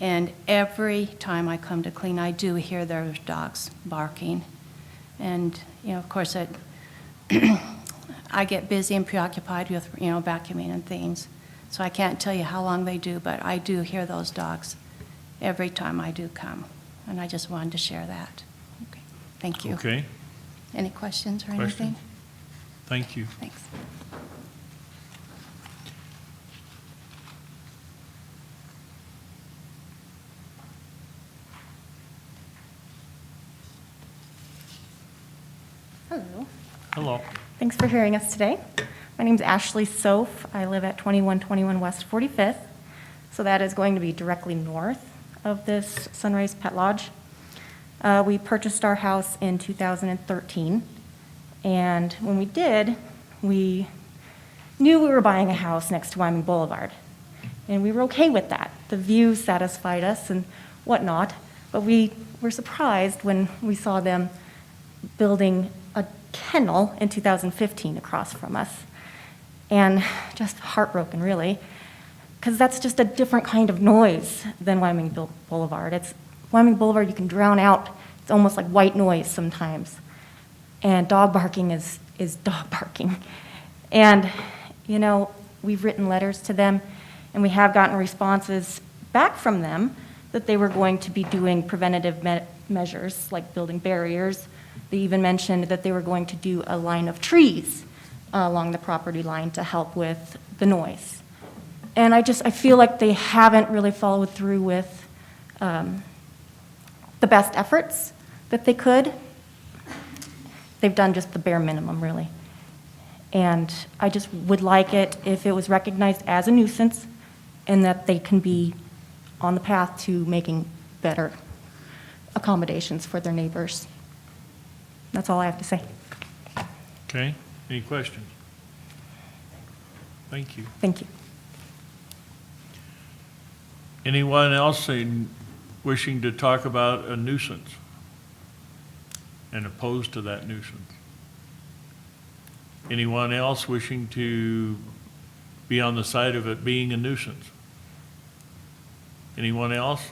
J: And every time I come to clean, I do hear their dogs barking. And, of course, I get busy and preoccupied with, vacuuming and things. So I can't tell you how long they do, but I do hear those dogs every time I do come. And I just wanted to share that. Okay. Thank you.
B: Okay,
J: Any questions or
B: Questions?
J: anything?
B: thank you.
J: Thanks.
K: Hello.
B: Hello.
K: Thanks for hearing us today. My name's Ashley Soph. I live at 2121 West 45th. So that is going to be directly north of this Sunrise Pet Lodge. We purchased our house in 2013. And when we did, we knew we were buying a house next to Wyoming Boulevard. And we were okay with that. The view satisfied us and whatnot. But we were surprised when we saw them building a kennel in 2015 across from us. And just heartbroken, really, because that's just a different kind of noise than Wyoming Boulevard. Wyoming Boulevard you can drown out. It's almost like white noise sometimes. And dog barking is dog barking. And, we've written letters to them, and we have gotten responses back from them that they were going to be doing preventative measures, like building barriers. They even mentioned that they were going to do a line of trees along the property line to help with the noise. And I feel like they haven't really followed through with the best efforts that they could. They've done just the bare minimum, really. And I just would like it if it was recognized as a nuisance and that they can be on the path to making better accommodations for their neighbors. That's all I have to say.
B: Okay, any questions? Thank you.
K: Thank you.
B: Anyone else wishing to talk about a nuisance and opposed to that nuisance? Anyone else wishing to be on the side of it being a nuisance? Anyone else?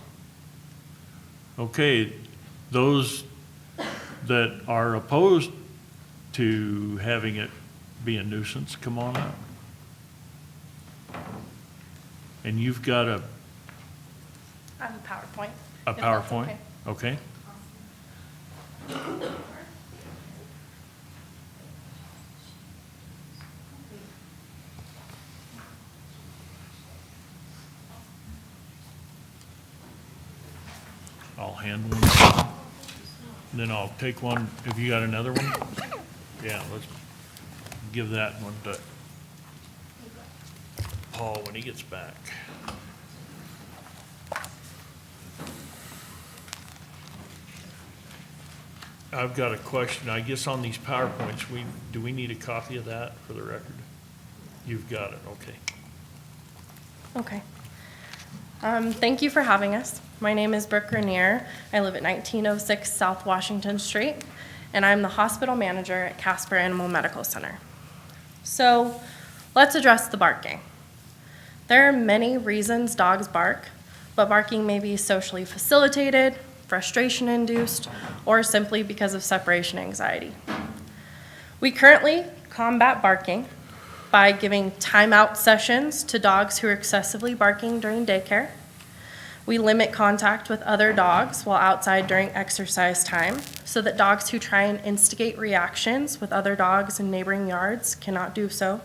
B: Okay, those that are opposed to having it be a nuisance, come on up. And you've got a
K: I have a PowerPoint.
B: A PowerPoint? Okay. I'll hand one. Then I'll take one, if you got another one? Yeah, let's give that one to Paul when he gets back. I've got a question, I guess on these PowerPoints, do we need a copy of that for the record? You've got it, okay.
L: Okay. Thank you for having us. My name is Brooke Grenier. I live at 1906 South Washington Street, and I'm the hospital manager at Casper Animal Medical Center. So let's address the barking. There are many reasons dogs bark, but barking may be socially facilitated, frustration-induced, or simply because of separation anxiety. We currently combat barking by giving timeout sessions to dogs who are excessively barking during daycare. We limit contact with other dogs while outside during exercise time so that dogs who try and instigate reactions with other dogs in neighboring yards cannot do so.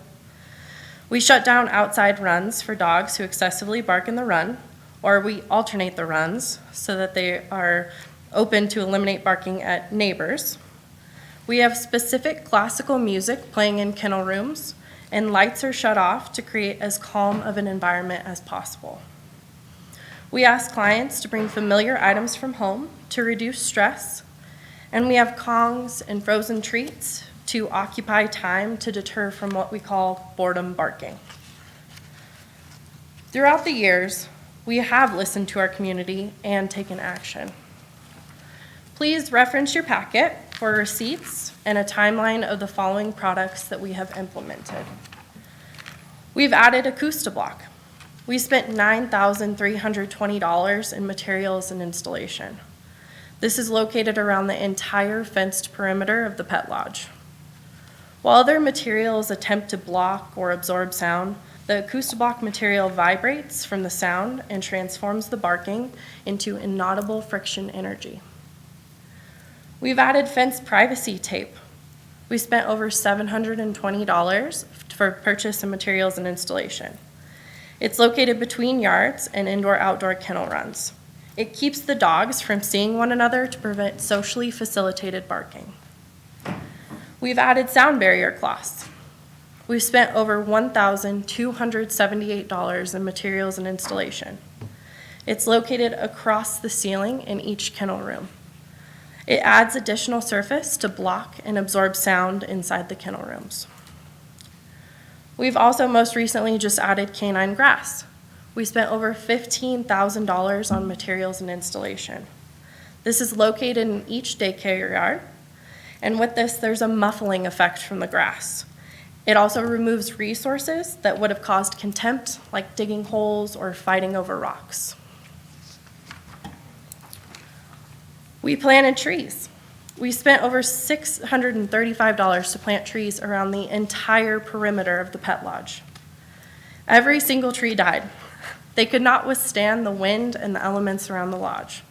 L: We shut down outside runs for dogs who excessively bark in the run, or we alternate the runs so that they are open to eliminate barking at neighbors. We have specific classical music playing in kennel rooms, and lights are shut off to create as calm of an environment as possible. We ask clients to bring familiar items from home to reduce stress, and we have Kongs and frozen treats to occupy time to deter from what we call boredom barking. Throughout the years, we have listened to our community and taken action. Please reference your packet for receipts and a timeline of the following products that we have implemented. We've added AcoustiBlock. We spent $9,320 in materials and installation. This is located around the entire fenced perimeter of the pet lodge. While other materials attempt to block or absorb sound, the AcoustiBlock material vibrates from the sound and transforms the barking into inaudible friction energy. We've added fence privacy tape. We spent over $720 for purchase of materials and installation. It's located between yards and indoor-outdoor kennel runs. It keeps the dogs from seeing one another to prevent socially facilitated barking. We've added sound barrier cloths. We've spent over $1,278 in materials and installation. It's located across the ceiling in each kennel room. It adds additional surface to block and absorb sound inside the kennel rooms. We've also most recently just added canine grass. We spent over $15,000 on materials and installation. This is located in each daycare yard, and with this, there's a muffling effect from the grass. It also removes resources that would have caused contempt, like digging holes or fighting over rocks. We planted trees. We spent over $635 to plant trees around the entire perimeter of the pet lodge. Every single tree died. They could not withstand the wind and the elements around the lodge.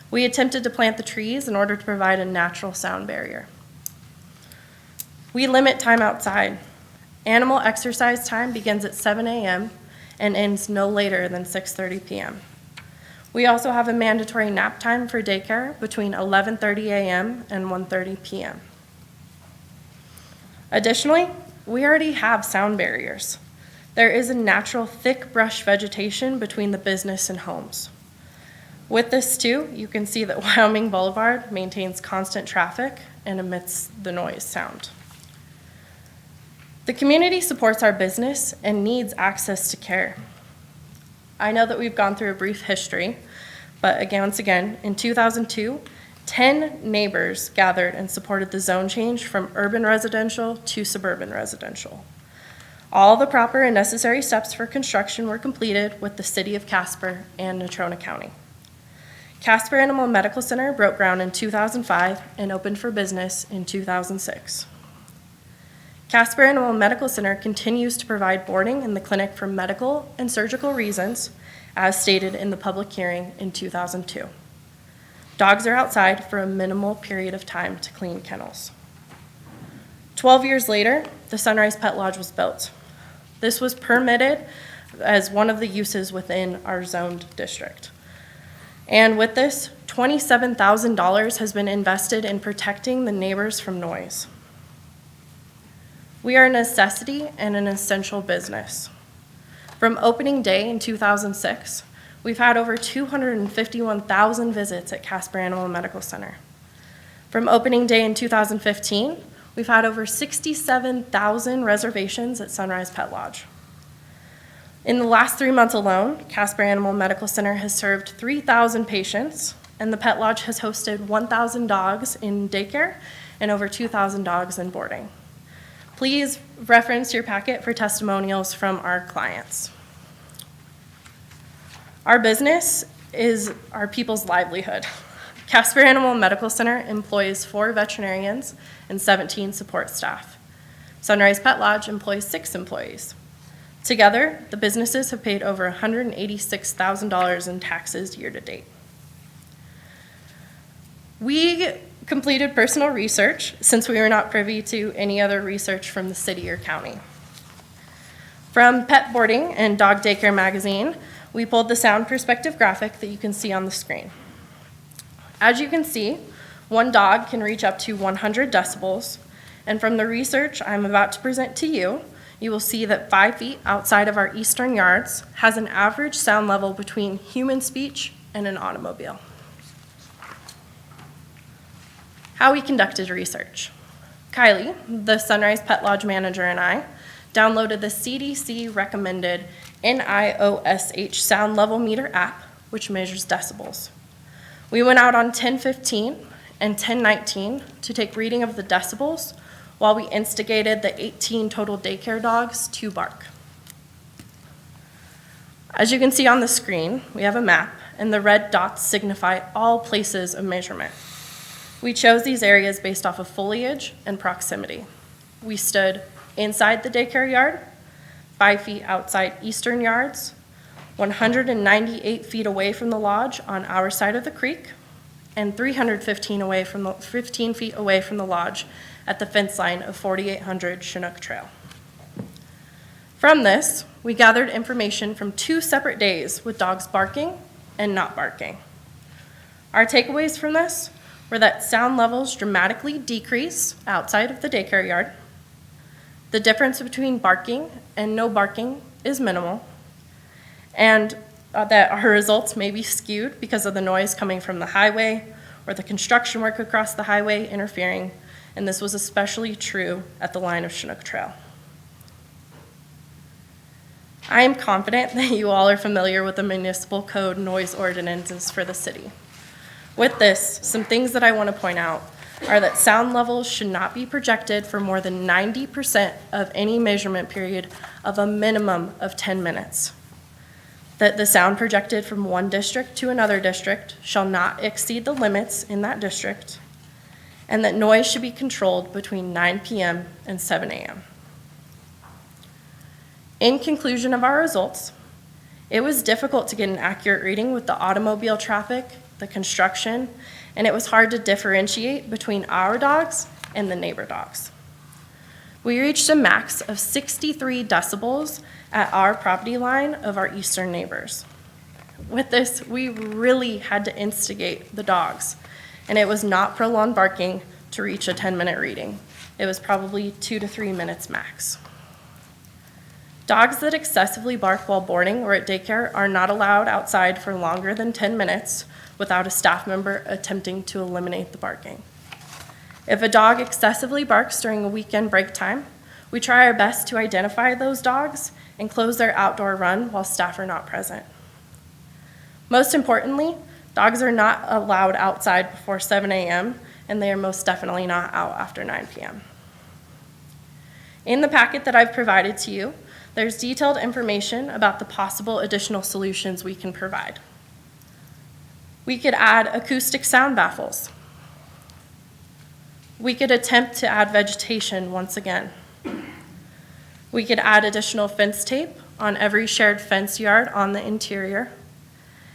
L: We attempted to plant the trees in order to provide a natural sound barrier. We limit time outside. Animal exercise time begins at 7 a.m. and ends no later than 6:30 p.m. We also have a mandatory nap time for daycare between 11:30 a.m. and 1:30 p.m. Additionally, we already have sound barriers. There is a natural thick brush vegetation between the business and homes. With this too, you can see that Wyoming Boulevard maintains constant traffic and emits the noise sound. The community supports our business and needs access to care. I know that we've gone through a brief history, but once again, in 2002, 10 neighbors gathered and supported the zone change from urban residential to suburban residential. All the proper and necessary steps for construction were completed with the City of Casper and Natrona County. Casper Animal Medical Center broke ground in 2005 and opened for business in 2006. Casper Animal Medical Center continues to provide boarding in the clinic for medical and surgical reasons, as stated in the public hearing in 2002. Dogs are outside for a minimal period of time to clean kennels. 12 years later, the Sunrise Pet Lodge was built. This was permitted as one of the uses within our zoned district. And with this, $27,000 has been invested in protecting the neighbors from noise. We are a necessity and an essential business. From opening day in 2006, we've had over 251,000 visits at Casper Animal Medical Center. From opening day in 2015, we've had over 67,000 reservations at Sunrise Pet Lodge. In the last 3 months alone, Casper Animal Medical Center has served 3,000 patients, and the Pet Lodge has hosted 1,000 dogs in daycare and over 2,000 dogs in boarding. Please reference your packet for testimonials from our clients. Our business is our people's livelihood. Casper Animal Medical Center employs 4 veterinarians and 17 support staff. Sunrise Pet Lodge employs 6 employees. Together, the businesses have paid over $186,000 in taxes year to date. We completed personal research since we were not privy to any other research from the city or county. From Pet Boarding and Dog Daycare Magazine, we pulled the sound perspective graphic that you can see on the screen. As you can see, one dog can reach up to 100 decibels, and from the research I'm about to present to you, you will see that 5 feet outside of our eastern yards has an average sound level between human speech and an automobile. How we conducted research. Kylie, the Sunrise Pet Lodge manager, and I downloaded the CDC recommended NIOSH sound level meter app, which measures decibels. We went out on 10:15 and 10:19 to take reading of the decibels while we instigated the 18 total daycare dogs to bark. As you can see on the screen, we have a map, and the red dots signify all places of measurement. We chose these areas based off of foliage and proximity. We stood inside the daycare yard, 5 feet outside eastern yards, 198 feet away from the lodge on our side of the creek, and 15 feet away from the lodge at the fence line of 4800 Chinook Trail. From this, we gathered information from 2 separate days with dogs barking and not barking. Our takeaways from this were that sound levels dramatically decrease outside of the daycare yard. The difference between barking and no barking is minimal, and that our results may be skewed because of the noise coming from the highway or the construction work across the highway interfering, and this was especially true at the line of Chinook Trail. I am confident that you all are familiar with the municipal code noise ordinances for the city. With this, some things that I want to point out are that sound levels should not be projected for more than 90% of any measurement period of a minimum of 10 minutes. That the sound projected from one district to another district shall not exceed the limits in that district, and that noise should be controlled between 9 p.m. and 7 a.m. In conclusion of our results, it was difficult to get an accurate reading with the automobile traffic, the construction, and it was hard to differentiate between our dogs and the neighbor dogs. We reached a max of 63 decibels at our property line of our eastern neighbors. With this, we really had to instigate the dogs, and it was not prolonged barking to reach a 10-minute reading. It was probably 2 to 3 minutes max. Dogs that excessively bark while boarding or at daycare are not allowed outside for longer than 10 minutes without a staff member attempting to eliminate the barking. If a dog excessively barks during a weekend break time, we try our best to identify those dogs and close their outdoor run while staff are not present. Most importantly, dogs are not allowed outside before 7 a.m., and they are most definitely not out after 9 p.m. In the packet that I've provided to you, there's detailed information about the possible additional solutions we can provide. We could add acoustic sound baffles. We could attempt to add vegetation once again. We could add additional fence tape on every shared fence yard on the interior.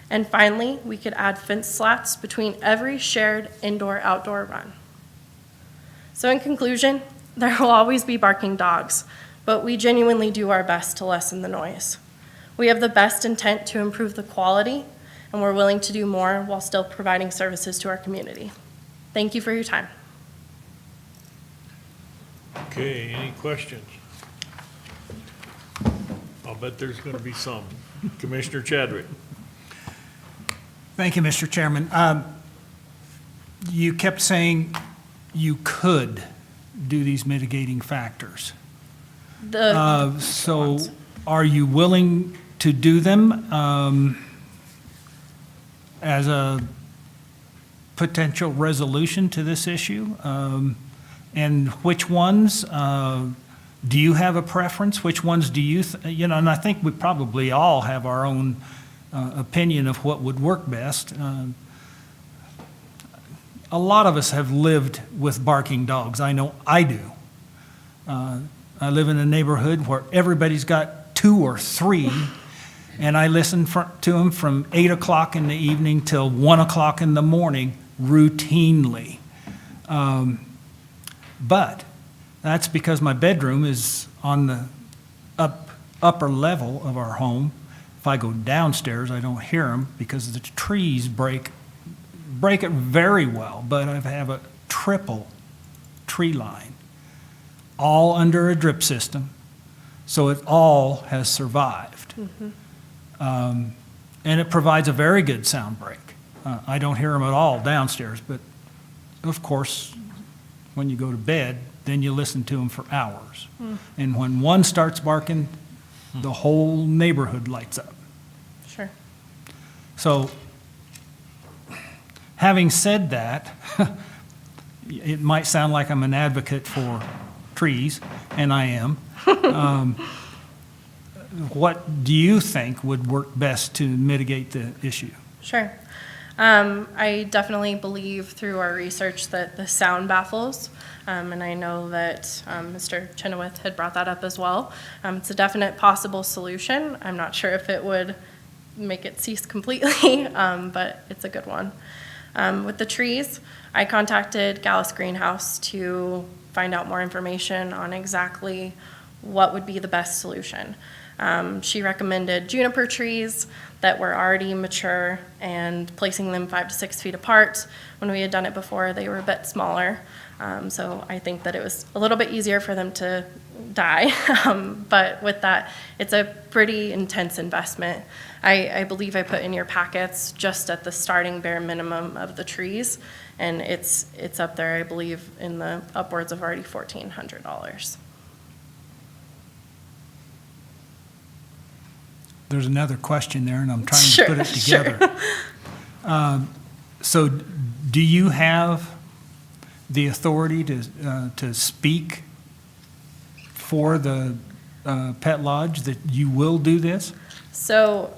L: And finally, we could add fence slats between every shared indoor-outdoor run. So in conclusion, there will always be barking dogs, but we genuinely do our best to lessen the noise. We have the best intent to improve the quality and we're willing to do more while still providing services to our community. Thank you for your time.
B: Okay, any questions? I'll bet there's going to be some. Commissioner Chadwick?
D: Thank you, Mr. Chairman. You kept saying you could do these mitigating factors. So are you willing to do them as a potential resolution to this issue? And which ones? Do you have a preference? Which ones do you, and I think we probably all have our own opinion of what would work best. A lot of us have lived with barking dogs. I know I do. I live in a neighborhood where everybody's got 2 or 3, and I listen to them from 8 o'clock in the evening till 1 o'clock in the morning routinely. But that's because my bedroom is on the upper level of our home. If I go downstairs, I don't hear them because the trees break it very well, but I have a triple tree line, all under a drip system, so it all has survived. And it provides a very good sound break. I don't hear them at all downstairs, but of course, when you go to bed, then you listen to them for hours. And when one starts barking, the whole neighborhood lights up.
L: Sure.
D: So, having said that, it might sound like I'm an advocate for trees, and I am. What do you think would work best to mitigate the issue?
L: Sure. I definitely believe through our research that the sound baffles, and I know that Mr. Chenoweth had brought that up as well. It's a definite possible solution. I'm not sure if it would make it cease completely, but it's a good one. With the trees, I contacted Gallus Greenhouse to find out more information on exactly what would be the best solution. She recommended juniper trees that were already mature and placing them 5 to 6 feet apart. When we had done it before, they were a bit smaller. So I think that it was a little bit easier for them to die. But with that, it's a pretty intense investment. I believe I put in your packets just at the starting bare minimum of the trees, and it's up there, I believe, in the upwards of already $1,400.
D: There's another question there, and I'm trying to
L: Sure,
D: put it together. So do you have the authority to speak for the pet lodge that you will do this?
L: So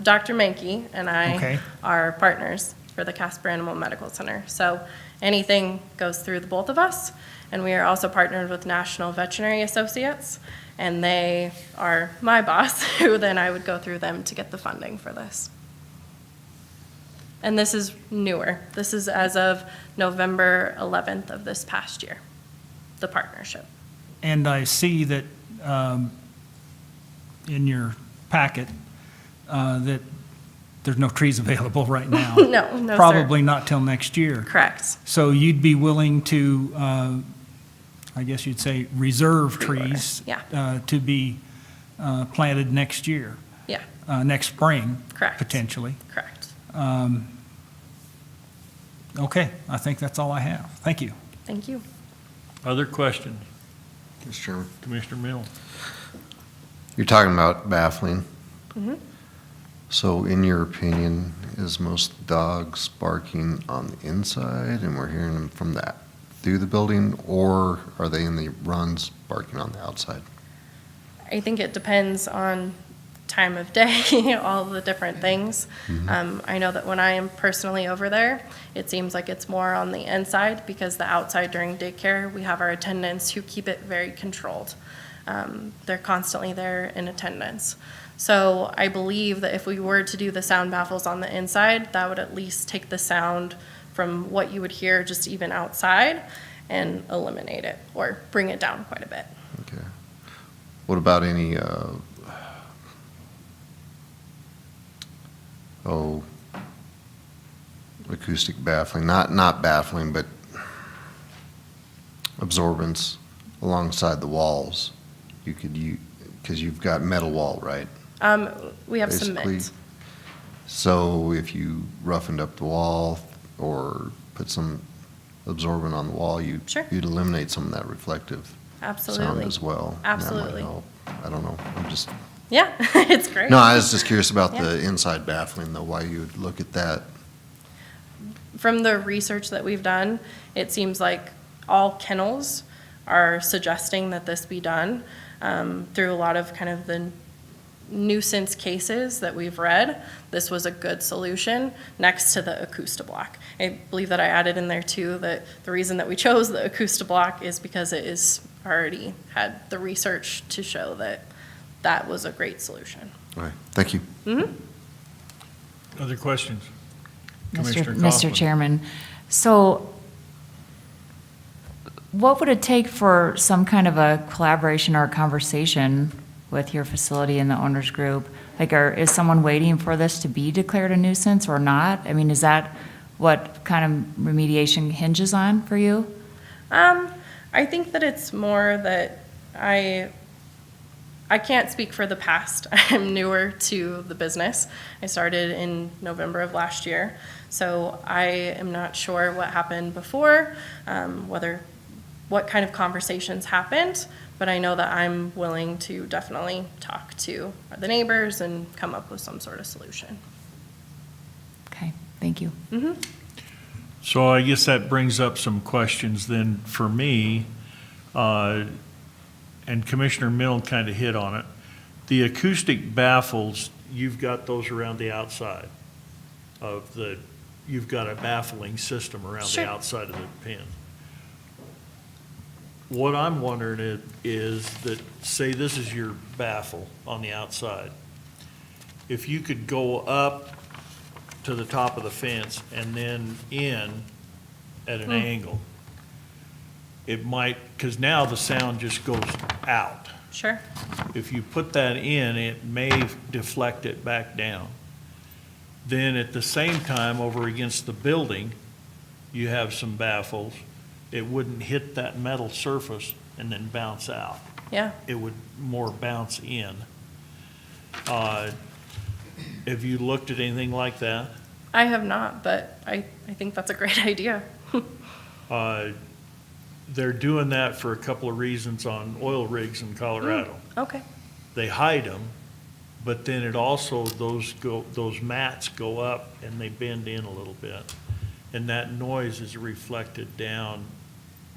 L: Dr. Mankey and I
D: Okay.
L: are partners for the Casper Animal Medical Center. So anything goes through the both of us. And we are also partnered with National Veterinary Associates, and they are my boss, who then I would go through them to get the funding for this. And this is newer. This is as of November 11th of this past year, the partnership.
D: And I see that in your packet that there's no trees available right now.
L: No, sir.
D: Probably not till next year.
L: Correct.
D: So you'd be willing to, I guess you'd say, reserve trees
L: Yeah.
D: to be planted next year,
L: Yeah,
D: next spring,
L: Correct.
D: potentially.
L: correct.
D: Okay, I think that's all I have. Thank you.
L: Thank you.
B: Other questions?
E: Mr. Chairman.
B: Commissioner Mill?
E: You're talking about baffling.
L: Mhm.
E: So in your opinion, is most dogs barking on the inside and we're hearing them from through the building, or are they in the runs barking on the outside?
L: I think it depends on time of day, all the different things. I know that when I am personally over there, it seems like it's more on the inside, because the outside during daycare, we have our attendants who keep it very controlled. They're constantly there in attendance. So I believe that if we were to do the sound baffles on the inside, that would at least take the sound from what you would hear just even outside and eliminate it or bring it down quite a bit.
E: Okay. What about any, acoustic baffling, not baffling, but absorbents alongside the walls. You could, because you've got metal wall, right?
L: We have
E: Basically.
L: cement.
E: So if you roughened up the wall or put some absorbent on the wall,
L: Sure.
E: you'd eliminate some of that reflective sound
L: Absolutely.
E: as well. And that might
L: Absolutely.
E: help. I don't know, I'm just,
L: Yeah, it's great.
E: no, I was just curious about
L: Yeah.
E: the inside baffling, though, why you would look at that.
L: From the research that we've done, it seems like all kennels are suggesting that this be done through a lot of kind of the nuisance cases that we've read. This was a good solution next to the Acoustablock. I believe that I added in there too that the reason that we chose the Acoustablock is because it is already had the research to show that that was a great solution.
E: All right, thank you.
B: Other questions?
C: Mr.
B: Commissioner Kaufman.
C: Chairman, so what would it take for some kind of a collaboration or a conversation with your facility and the owners group? Like, is someone waiting for this to be declared a nuisance or not? I mean, is that what kind of remediation hinges on for you?
L: I think that it's more that I can't speak for the past. I'm newer to the business. I started in November of last year, so I am not sure what happened before, what kind of conversations happened, but I know that I'm willing to definitely talk to the neighbors and come up with some sort of solution.
C: Okay, thank you.
B: So I guess that brings up some questions then for me, and Commissioner Milne kind of hit on it. The acoustic baffles, you've got those around the outside of you've got a baffling system around
L: Sure.
B: the outside of the pen. What I'm wondering is that, say this is your baffle on the outside. If you could go up to the top of the fence and then in at an angle, it might, because now the sound just goes out.
L: Sure.
B: If you put that in, it may deflect it back down. Then at the same time, over against the building, you have some baffles. It wouldn't hit that metal surface and then bounce out.
L: Yeah.
B: It would more bounce in. Have you looked at anything like that?
L: I have not, but I think that's a great idea.
B: They're doing that for a couple of reasons on oil rigs in Colorado.
L: Okay.
B: They hide them, but then it also, those mats go up and they bend in a little bit. And that noise is reflected down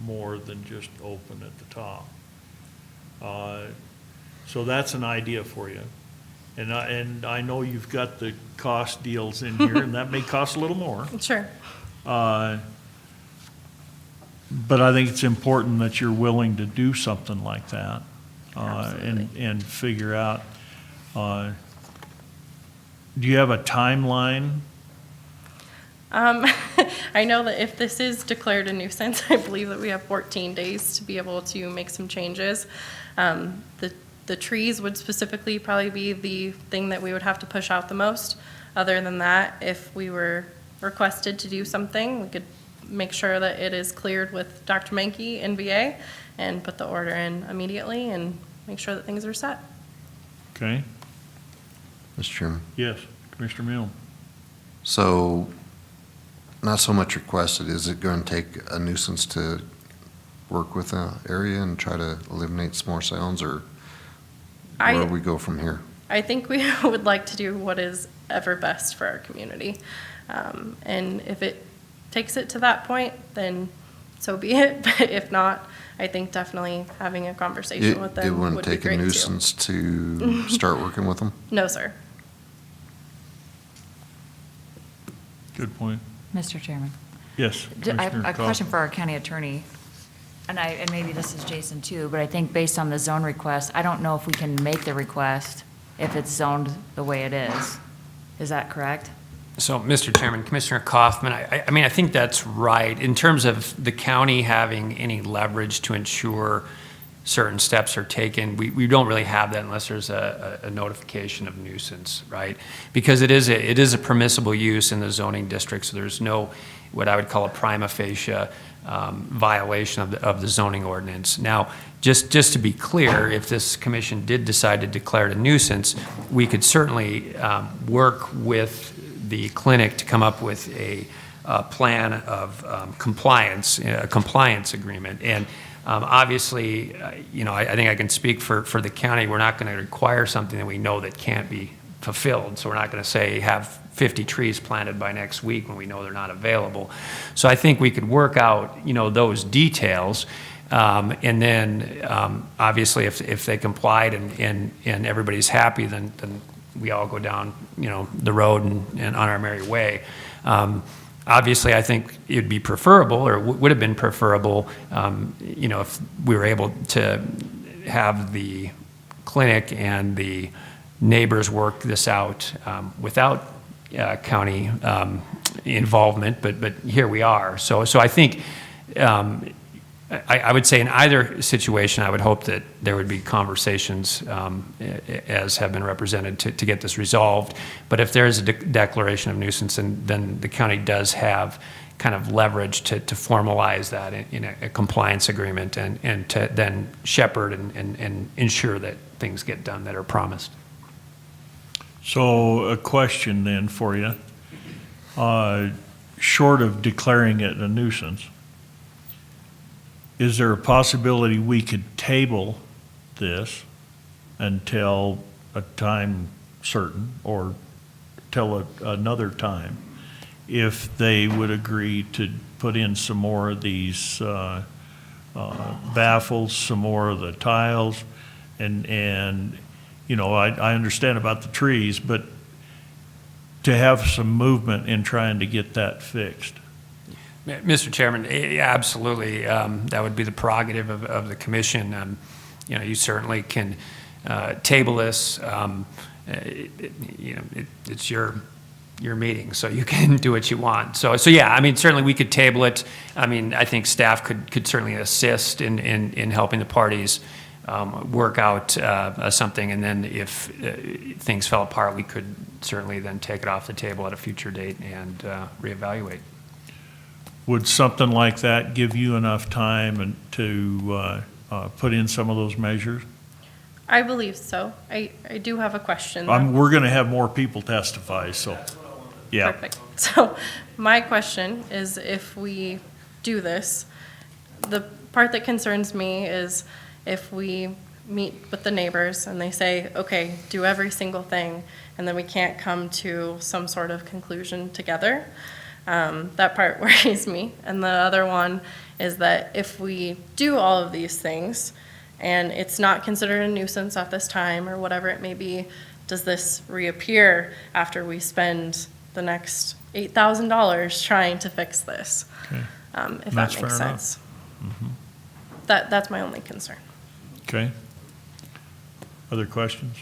B: more than just open at the top. So that's an idea for you. And I know you've got the cost deals in here, and that may cost a little more.
L: Sure.
B: But I think it's important that you're willing to do something like that.
L: Absolutely.
B: And figure out, do you have a timeline?
L: I know that if this is declared a nuisance, I believe that we have 14 days to be able to make some changes. The trees would specifically probably be the thing that we would have to push out the most. Other than that, if we were requested to do something, we could make sure that it is cleared with Dr. Mankey, NVA, and put the order in immediately and make sure that things are set.
B: Okay,
E: Mr. Chairman.
B: yes, Commissioner Milne.
E: So, not so much requested, is it going to take a nuisance to work with the area and try to eliminate some more sounds, or where do we go from here?
L: I think we would like to do what is ever best for our community. And if it takes it to that point, then so be it. But if not, I think definitely having a conversation with
E: It
L: them
E: wouldn't
L: would be
E: take a
L: great too.
E: nuisance to start working with them?
L: No, sir.
B: Good point.
C: Mr. Chairman.
B: Yes,
C: I have
B: Commissioner
C: a question
B: Kaufman.
C: for our county attorney, and maybe this is Jason too, but I think based on the zone request, I don't know if we can make the request if it's zoned the way it is. Is that correct?
F: So, Mr. Chairman, Commissioner Kaufman, I mean, I think that's right. In terms of the county having any leverage to ensure certain steps are taken. We don't really have that unless there's a notification of nuisance, right? Because it is a permissible use in the zoning district, so there's no, what I would call a prima facie violation of the zoning ordinance. Now, just to be clear, if this commission did decide to declare it a nuisance, we could certainly work with the clinic to come up with a plan of compliance, a compliance agreement. And obviously, I think I can speak for the county. We're not going to require something that we know that can't be fulfilled. So we're not going to say have 50 trees planted by next week when we know they're not available. So I think we could work out, those details. And then, obviously, if they complied and everybody's happy, then we all go down, the road and on our merry way. Obviously, I think it'd be preferable, or would have been preferable, if we were able to have the clinic and the neighbors work this out without county involvement, but here we are. So I think I would say in either situation, I would hope that there would be conversations as have been represented to get this resolved. But if there is a declaration of nuisance, then the county does have kind of leverage to formalize that in a compliance agreement and to then shepherd and ensure that things get done that are promised.
B: So a question then for you. Short of declaring it a nuisance, is there a possibility we could table this until a time certain or till another time if they would agree to put in some more of these baffles, some more of the tiles, and I understand about the trees, but to have some movement in trying to get that fixed?
F: Mr. Chairman, absolutely. That would be the prerogative of the commission. You certainly can table this. It's your meeting, so you can do what you want. So yeah, I mean, certainly we could table it. I mean, I think staff could certainly assist in helping the parties work out something, and then if things fell apart, we could certainly then take it off the table at a future date and reevaluate.
B: Would something like that give you enough time to put in some of those measures?
L: I believe so. I do have a question.
B: We're going to have more people testify, so, yeah.
L: Perfect. So my question is, if we do this, the part that concerns me is if we meet with the neighbors and they say, okay, do every single thing, and then we can't come to some sort of conclusion together. That part worries me. And the other one is that if we do all of these things and it's not considered a nuisance at this time or whatever it may be, does this reappear after we spend the next $8,000 trying to fix this?
B: Okay.
L: If
B: That's
L: that
B: fair
L: makes
B: enough.
L: sense. That's my only concern.
B: Okay. Other questions?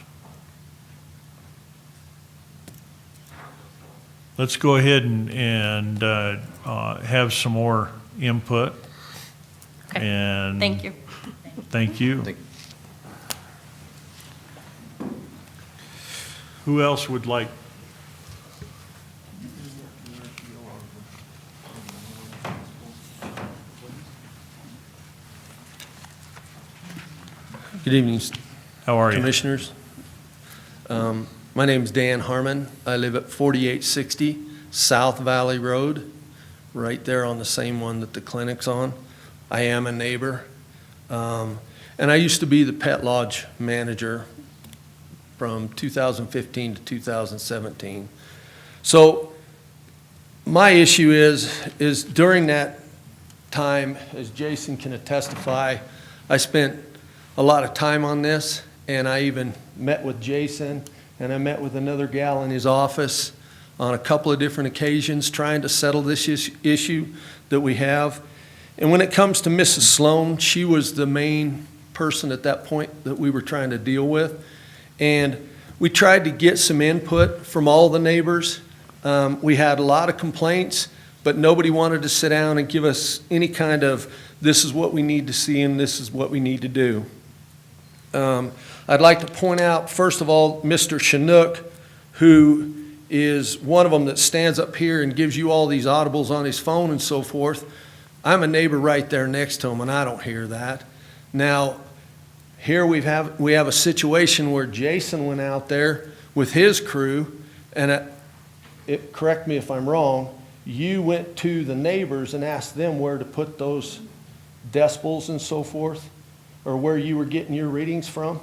B: Let's go ahead and have some more input.
L: Okay.
B: And
L: Thank you.
B: Thank you. Who else would like?
M: Good evening,
B: How are you?
M: Commissioners. My name's Dan Harmon. I live at 4860 South Valley Road, right there on the same one that the clinic's on. I am a neighbor. And I used to be the pet lodge manager from 2015 to 2017. So my issue is during that time, as Jason can testify, I spent a lot of time on this, and I even met with Jason, and I met with another gal in his office on a couple of different occasions trying to settle this issue that we have. And when it comes to Mrs. Sloan, she was the main person at that point that we were trying to deal with. And we tried to get some input from all the neighbors. We had a lot of complaints, but nobody wanted to sit down and give us any kind of, this is what we need to see and this is what we need to do. I'd like to point out, first of all, Mr. Chinook, who is one of them that stands up here and gives you all these audibles on his phone and so forth. I'm a neighbor right there next to him, and I don't hear that. Now, here we have a situation where Jason went out there with his crew, and correct me if I'm wrong, you went to the neighbors and asked them where to put those decibels and so forth, or where you were getting your readings from?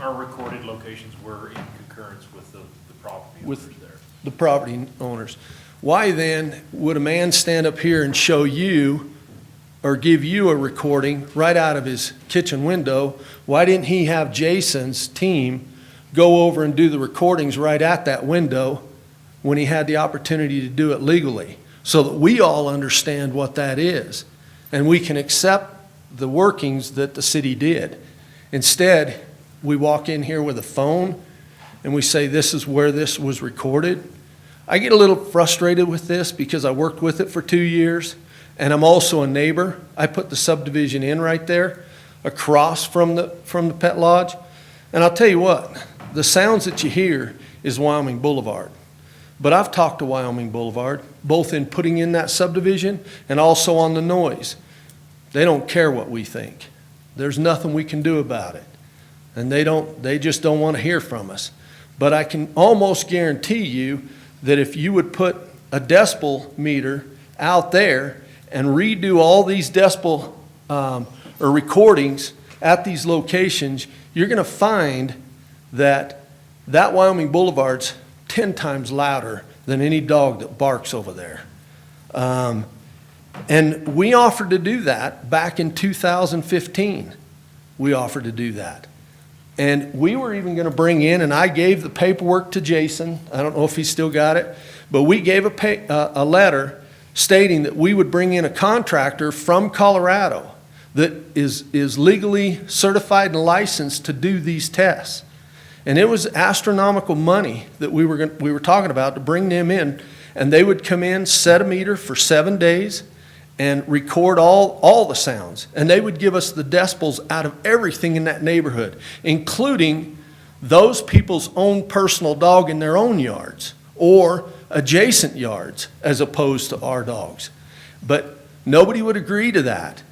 A: Our recorded locations were in concurrence with the property
M: With-
A: owners there.
M: The property owners. Why then would a man stand up here and show you or give you a recording right out of his kitchen window? Why didn't he have Jason's team go over and do the recordings right at that window when he had the opportunity to do it legally, so that we all understand what that is and we can accept the workings that the city did? Instead, we walk in here with a phone and we say, this is where this was recorded. I get a little frustrated with this because I worked with it for 2 years, and I'm also a neighbor. I put the subdivision in right there across from the pet lodge. And I'll tell you what, the sounds that you hear is Wyoming Boulevard. But I've talked to Wyoming Boulevard, both in putting in that subdivision and also on the noise. They don't care what we think. There's nothing we can do about it. And they just don't want to hear from us. But I can almost guarantee you that if you would put a decibel meter out there and redo all these decibel or recordings at these locations, you're going to find that Wyoming Boulevard's 10 times louder than any dog that barks over there. And we offered to do that back in 2015. We offered to do that. And we were even going to bring in, and I gave the paperwork to Jason. I don't know if he's still got it, but we gave a letter stating that we would bring in a contractor from Colorado that is legally certified and licensed to do these tests. And it was astronomical money that we were talking about to bring them in, and they would come in, set a meter for 7 days, and record all the sounds. And they would give us the decibels out of everything in that neighborhood, including those people's own personal dog in their own yards or adjacent yards as opposed to our dogs. But nobody would agree to that.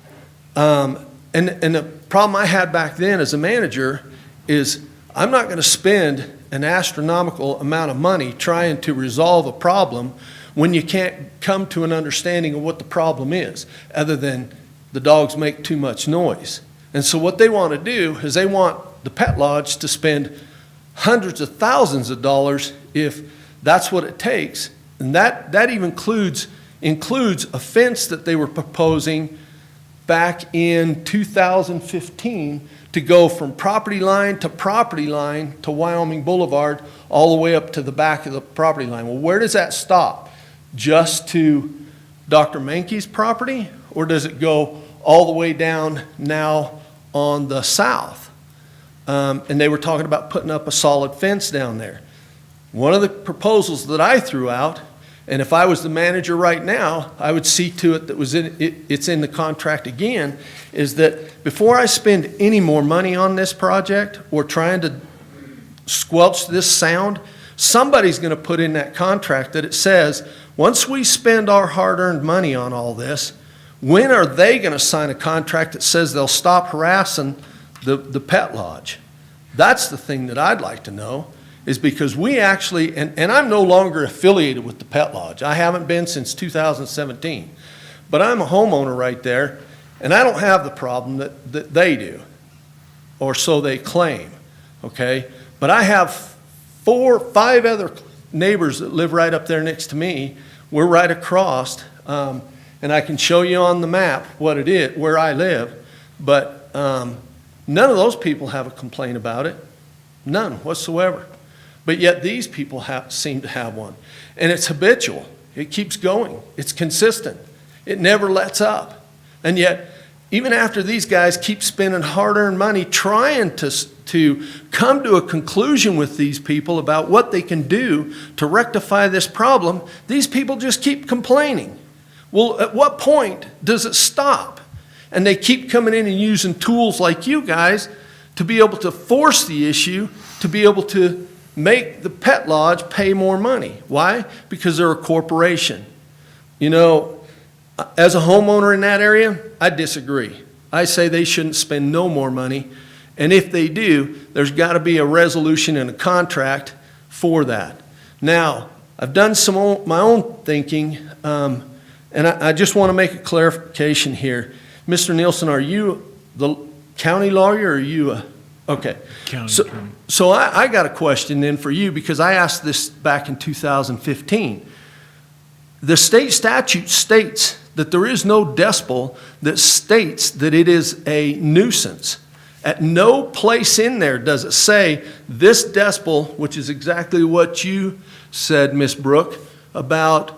M: And the problem I had back then as a manager is I'm not going to spend an astronomical amount of money trying to resolve a problem when you can't come to an understanding of what the problem is, other than the dogs make too much noise. And so what they want to do is they want the pet lodge to spend hundreds of thousands of dollars if that's what it takes. And that even includes a fence that they were proposing back in 2015 to go from property line to Wyoming Boulevard all the way up to the back of the property line. Well, where does that stop? Just to Dr. Mankey's property, or does it go all the way down now on the south? And they were talking about putting up a solid fence down there. One of the proposals that I threw out, and if I was the manager right now, I would see to it that it's in the contract again, is that before I spend any more money on this project or trying to squelch this sound, somebody's going to put in that contract that it says, once we spend our hard-earned money on all this, when are they going to sign a contract that says they'll stop harassing the pet lodge? That's the thing that I'd like to know, is because we actually, and I'm no longer affiliated with the pet lodge. I haven't been since 2017. But I'm a homeowner right there, and I don't have the problem that they do, or so they claim, okay? But I have 4 or 5 other neighbors that live right up there next to me. We're right across, and I can show you on the map what it is, where I live, but none of those people have a complaint about it, none whatsoever. But yet these people seem to have one, and it's habitual. It keeps going. It's consistent. It never lets up. And yet even after these guys keep spending hard-earned money trying to come to a conclusion with these people about what they can do to rectify this problem, these people just keep complaining. Well, at what point does it stop? And they keep coming in and using tools like you guys to be able to force the issue, to be able to make the pet lodge pay more money. Why? Because they're a corporation. You know, as a homeowner in that area, I disagree. I say they shouldn't spend no more money. And if they do, there's got to be a resolution and a contract for that. Now, I've done my own thinking, and I just want to make a clarification here. Mr. Nielsen, are you the county lawyer or are you okay.
B: County
M: So,
B: attorney.
M: so I got a question then for you because I asked this back in 2015. The state statute states that there is no decibel that states that it is a nuisance. At no place in there does it say this decibel, which is exactly what you said, Ms. Brooke, about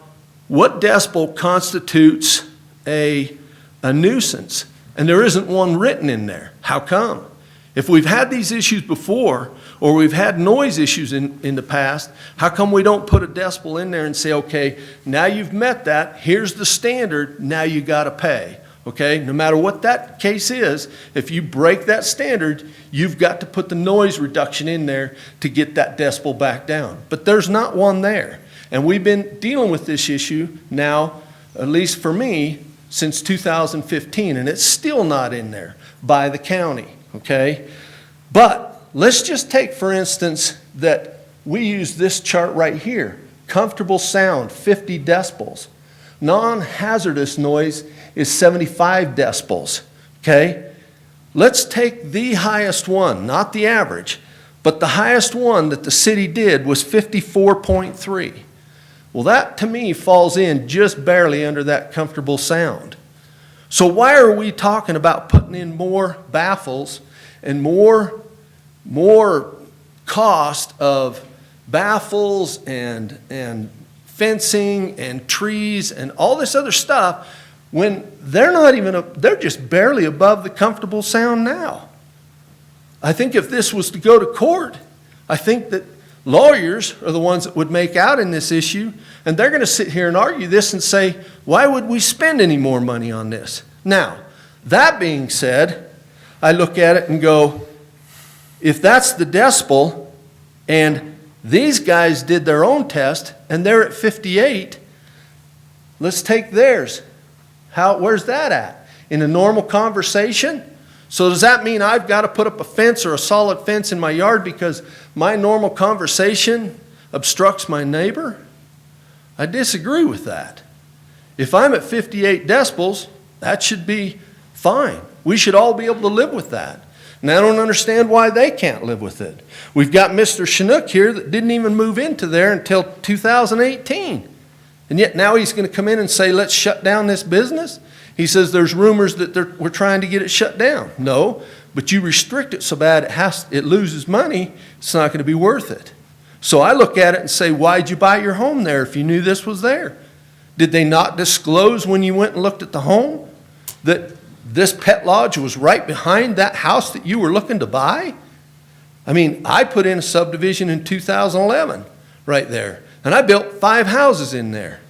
M: what decibel constitutes a nuisance. And there isn't one written in there. How come? If we've had these issues before, or we've had noise issues in the past, how come we don't put a decibel in there and say, okay, now you've met that, here's the standard, now you gotta pay, okay? No matter what that case is, if you break that standard, you've got to put the noise reduction in there to get that decibel back down. But there's not one there. And we've been dealing with this issue now, at least for me, since 2015, and it's still not in there by the county, okay? But let's just take, for instance, that we use this chart right here. Comfortable sound, 50 decibels. Non-hazardous noise is 75 decibels, okay? Let's take the highest one, not the average, but the highest one that the city did was 54.3. Well, that to me falls in just barely under that comfortable sound. So why are we talking about putting in more baffles and more cost of baffles and fencing and trees and all this other stuff when they're just barely above the comfortable sound now? I think if this was to go to court, I think that lawyers are the ones that would make out in this issue, and they're going to sit here and argue this and say, why would we spend any more money on this? Now, that being said, I look at it and go, if that's the decibel, and these guys did their own test, and they're at 58, let's take theirs. Where's that at? In a normal conversation? So does that mean I've got to put up a fence or a solid fence in my yard because my normal conversation obstructs my neighbor? I disagree with that. If I'm at 58 decibels, that should be fine. We should all be able to live with that. And I don't understand why they can't live with it. We've got Mr. Chinook here that didn't even move into there until 2018. And yet now he's going to come in and say, let's shut down this business? He says there's rumors that we're trying to get it shut down. No, but you restrict it so bad it loses money, it's not going to be worth it. So I look at it and say, why'd you buy your home there if you knew this was there? Did they not disclose when you went and looked at the home that this pet lodge was right behind that house that you were looking to buy? I mean, I put in a subdivision in 2011 right there, and I built 5 houses in there.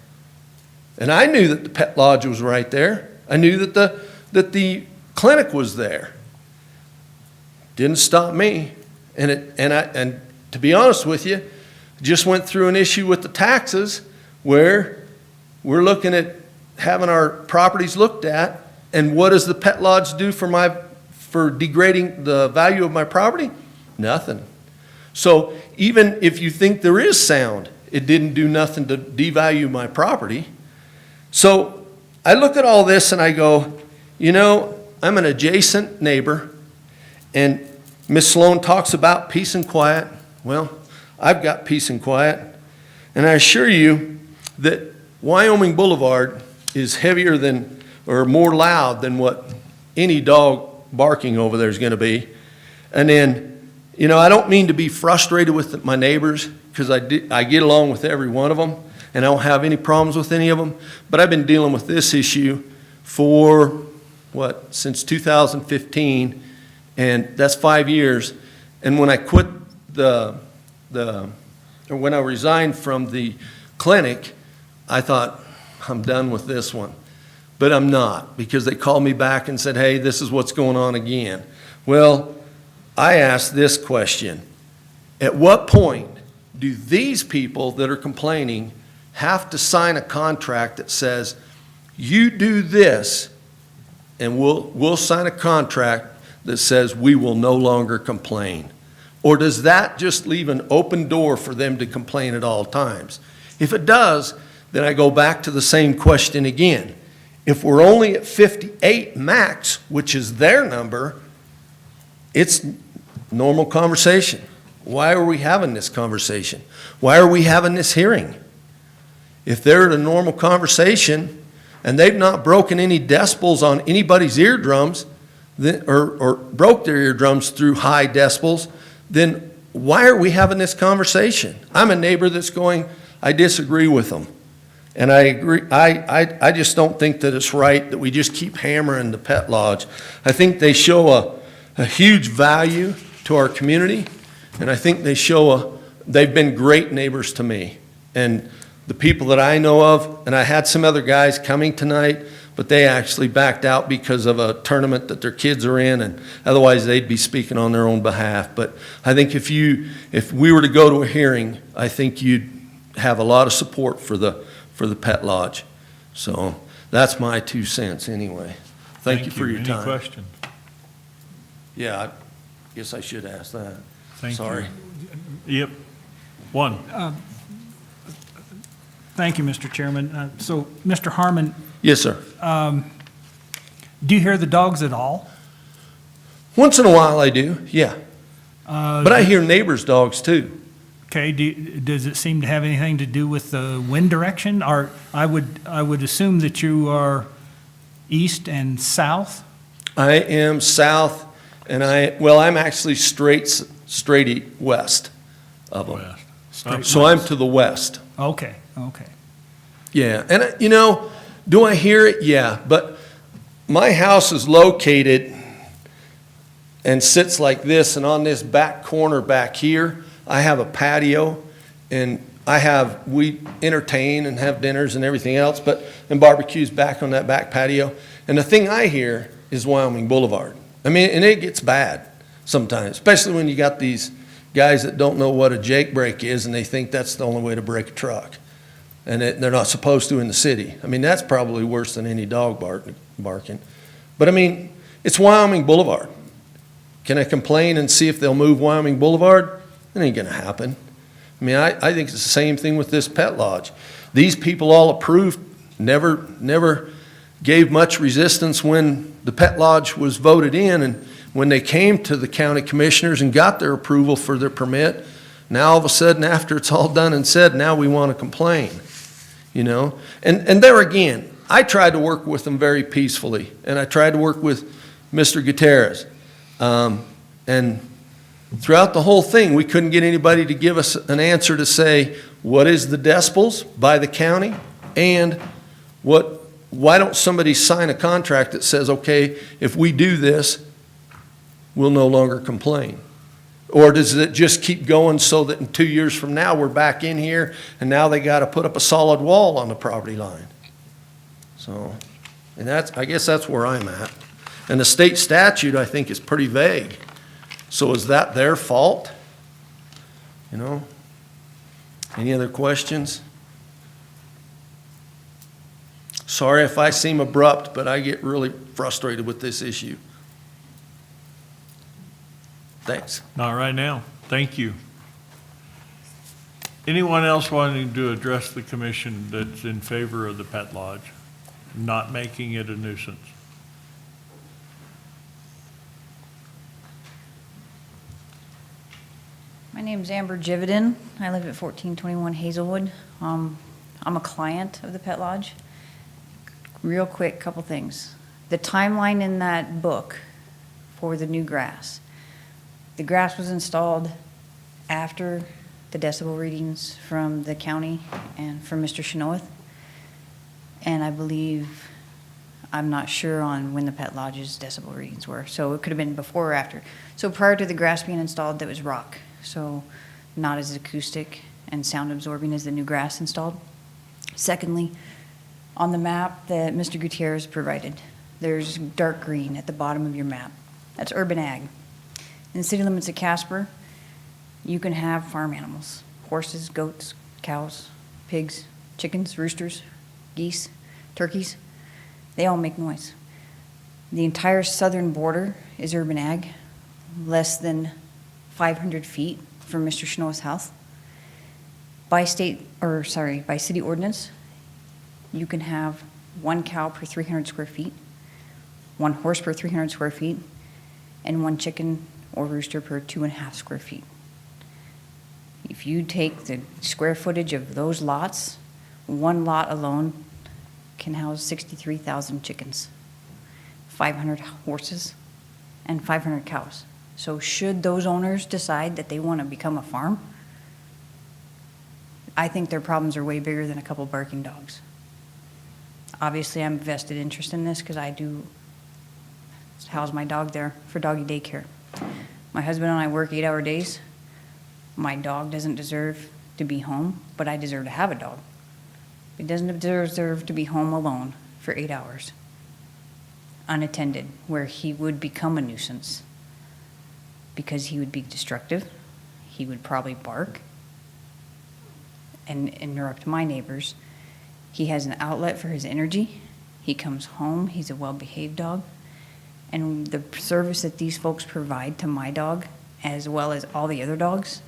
M: And I knew that the pet lodge was right there. I knew that the clinic was there. Didn't stop me. And to be honest with you, just went through an issue with the taxes where we're looking at having our properties looked at, and what does the pet lodge do for degrading the value of my property? Nothing. So even if you think there is sound, it didn't do nothing to devalue my property. So I look at all this and I go, you know, I'm an adjacent neighbor, and Miss Sloan talks about peace and quiet. Well, I've got peace and quiet, and I assure you that Wyoming Boulevard is heavier than, or more loud than what any dog barking over there is going to be. And then, you know, I don't mean to be frustrated with my neighbors, because I get along with every one of them, and I don't have any problems with any of them. But I've been dealing with this issue for since 2015, and that's 5 years. And when I quit or when I resigned from the clinic, I thought, I'm done with this one. But I'm not, because they called me back and said, hey, this is what's going on again. Well, I asked this question. At what point do these people that are complaining have to sign a contract that says, you do this, and we'll sign a contract that says we will no longer complain? Or does that just leave an open door for them to complain at all times? If it does, then I go back to the same question again. If we're only at 58 max, which is their number, it's normal conversation. Why are we having this conversation? Why are we having this hearing? If they're at a normal conversation and they've not broken any decibels on anybody's eardrums, or broke their eardrums through high decibels, then why are we having this conversation? I'm a neighbor that's going, I disagree with them. And I agree, I just don't think that it's right that we just keep hammering the pet lodge. I think they show a huge value to our community, and I think they've been great neighbors to me. And the people that I know of, and I had some other guys coming tonight, but they actually backed out because of a tournament that their kids are in, and otherwise they'd be speaking on their own behalf. But I think if we were to go to a hearing, I think you'd have a lot of support for the pet lodge. So that's my 2 cents anyway. Thank you for your time.
B: Any questions?
M: Yeah, I guess I should ask that.
B: Thank you.
M: Sorry.
B: Yep. One.
D: Thank you, Mr. Chairman. So, Mr. Harmon,
M: Yes, sir.
D: do you hear the dogs at all?
M: Once in a while I do, yeah. But I hear neighbors' dogs too.
D: Okay, does it seem to have anything to do with the wind direction? Or I would assume that you are east and south?
M: I am south, and I'm actually straight west of them.
B: West.
D: Straight
M: So I'm to the west.
D: Okay.
M: Yeah, and do I hear it? Yeah, but my house is located and sits like this, and on this back corner back here, I have a patio, and we entertain and have dinners and everything else, and barbecues back on that back patio. And the thing I hear is Wyoming Boulevard. I mean, and it gets bad sometimes, especially when you got these guys that don't know what a Jake brake is, and they think that's the only way to brake a truck. And they're not supposed to in the city. I mean, that's probably worse than any dog barking. But I mean, it's Wyoming Boulevard. Can I complain and see if they'll move Wyoming Boulevard? It ain't gonna happen. I mean, I think it's the same thing with this pet lodge. These people all approved, never gave much resistance when the pet lodge was voted in, and when they came to the county commissioners and got their approval for their permit, now all of a sudden, after it's all done and said, now we want to complain, you know? And there again, I tried to work with them very peacefully, and I tried to work with Mr. Gutierrez. And throughout the whole thing, we couldn't get anybody to give us an answer to say, what is the decibels by the county? And why don't somebody sign a contract that says, okay, if we do this, we'll no longer complain? Or does it just keep going so that in 2 years from now, we're back in here, and now they got to put up a solid wall on the property line? So, and I guess that's where I'm at. And the state statute, I think, is pretty vague. So is that their fault? You know? Any other questions? Sorry if I seem abrupt, but I get really frustrated with this issue. Thanks.
B: Not right now. Thank you. Anyone else wanting to address the commission that's in favor of the pet lodge, not making it a nuisance?
N: My name's Amber Jividin. I live at 1421 Hazelwood. I'm a client of the pet lodge. Real quick, couple things. The timeline in that book for the new grass. The grass was installed after the decibel readings from the county and from Mr. Chenoweth. And I believe I'm not sure on when the Pet Lodge's decibel readings were, so it could have been before or after. So prior to the grass being installed, that was rock, so not as acoustic and sound absorbing as the new grass installed. Secondly, on the map that Mr. Gutierrez provided, there's dark green at the bottom of your map. That's urban ag. In the city limits of Casper, you can have farm animals, horses, goats, cows, pigs, chickens, roosters, geese, turkeys. They all make noise. The entire southern border is urban ag, less than 500 feet from Mr. Shanoa's house. By city ordinance, you can have 1 cow per 300 square feet, 1 horse per 300 square feet, and 1 chicken or rooster per 2.5 square feet. If you take the square footage of those lots, one lot alone can house 63,000 chickens, 500 horses, and 500 cows. So should those owners decide that they want to become a farm, I think their problems are way bigger than a couple barking dogs. Obviously, I'm vested interest in this because I do house my dog there for doggy daycare. My husband and I work 8-hour days. My dog doesn't deserve to be home, but I deserve to have a dog. He doesn't deserve to be home alone for 8 hours, unattended, where he would become a nuisance because he would be destructive. He would probably bark and interrupt my neighbors. He has an outlet for his energy. He comes home. He's a well-behaved dog. And the service that these folks provide to my dog, as well as all the other dogs,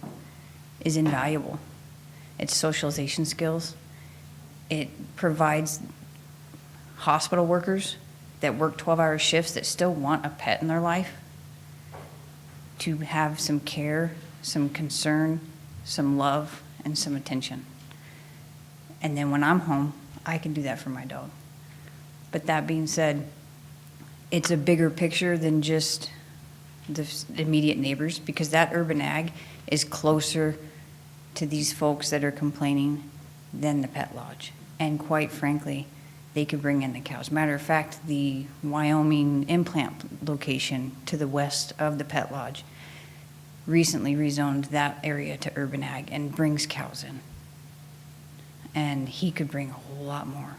N: is invaluable. It's socialization skills. It provides hospital workers that work 12-hour shifts that still want a pet in their life to have some care, some concern, some love, and some attention. And then when I'm home, I can do that for my dog. But that being said, it's a bigger picture than just the immediate neighbors, because that urban ag is closer to these folks that are complaining than the Pet Lodge. And quite frankly, they could bring in the cows. Matter of fact, the Wyoming implant location to the west of the Pet Lodge recently rezoned that area to urban ag and brings cows in. And he could bring a whole lot more.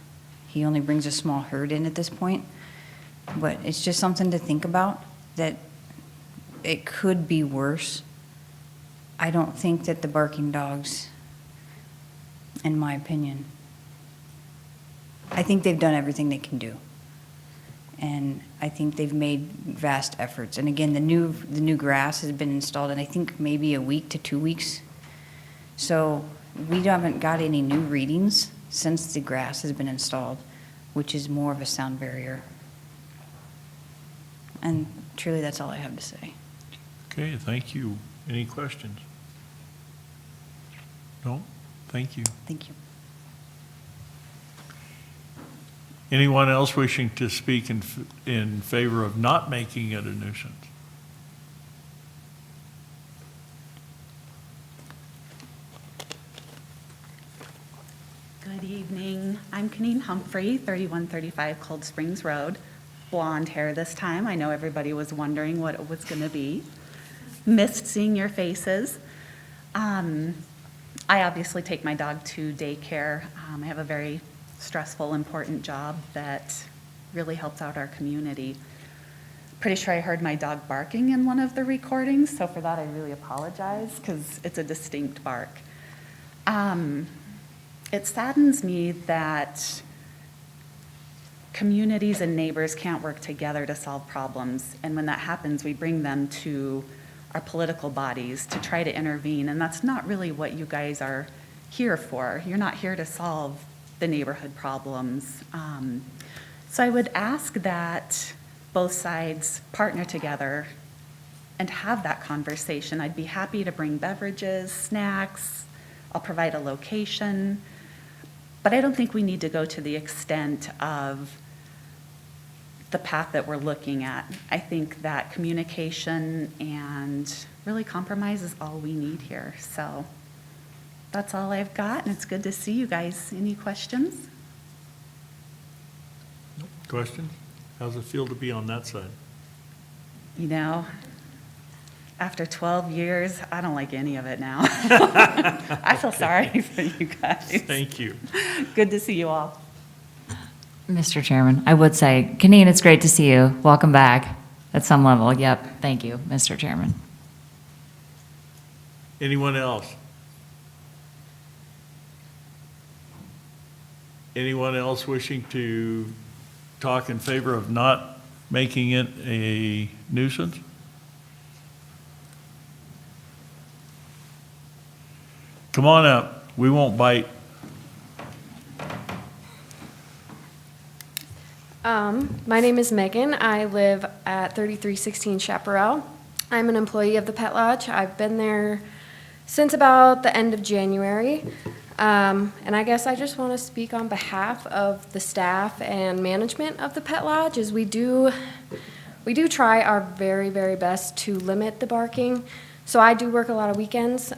N: He only brings a small herd in at this point, but it's just something to think about, that it could be worse. I don't think that the barking dogs, in my opinion, I think they've done everything they can do. And I think they've made vast efforts. And again, the new grass has been installed in, I think, maybe a week to 2 weeks. So we haven't got any new readings since the grass has been installed, which is more of a sound barrier. And truly, that's all I have to say.
B: Okay, thank you. Any questions? No? Thank you.
N: Thank you.
B: Anyone else wishing to speak in favor of not making it a nuisance?
O: Good evening. I'm Kaneen Humphrey, 3135 Cold Springs Road. Blonde hair this time. I know everybody was wondering what it was going to be. Missed seeing your faces. I obviously take my dog to daycare. I have a very stressful, important job that really helps out our community. Pretty sure I heard my dog barking in one of the recordings, so for that I really apologize because it's a distinct bark. It saddens me that communities and neighbors can't work together to solve problems, and when that happens, we bring them to our political bodies to try to intervene, and that's not really what you guys are here for. You're not here to solve the neighborhood problems. So I would ask that both sides partner together and have that conversation. I'd be happy to bring beverages, snacks, I'll provide a location, but I don't think we need to go to the extent of the path that we're looking at. I think that communication and really compromise is all we need here. So that's all I've got, and it's good to see you guys. Any questions?
B: Question? How's it feel to be on that side?
O: You know, after 12 years, I don't like any of it now. I feel sorry for you guys.
B: Thank you.
O: Good to see you all.
C: Mr. Chairman, I would say, Caneen, it's great to see you. Welcome back at some level. Yep, thank you, Mr. Chairman.
B: Anyone else? Anyone else wishing to talk in favor of not making it a nuisance? Come on up. We won't bite.
P: My name is Megan. I live at 3316 Chaparral. I'm an employee of the Pet Lodge. I've been there since about the end of January. And I guess I just want to speak on behalf of the staff and management of the Pet Lodge, is we do try our very, very best to limit the barking. So I do work a lot of weekends.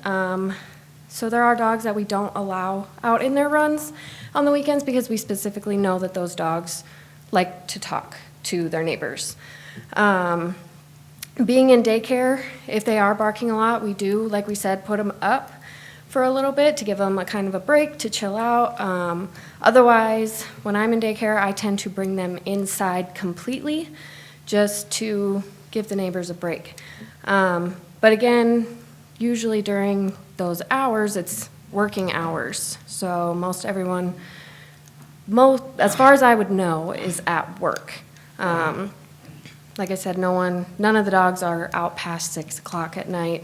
P: So there are dogs that we don't allow out in their runs on the weekends because we specifically know that those dogs like to talk to their neighbors. Being in daycare, if they are barking a lot, we do, like we said, put them up for a little bit to give them a kind of a break to chill out. Otherwise, when I'm in daycare, I tend to bring them inside completely just to give the neighbors a break. But again, usually during those hours, it's working hours. So most everyone, as far as I would know, is at work. Like I said, none of the dogs are out past 6 o'clock at night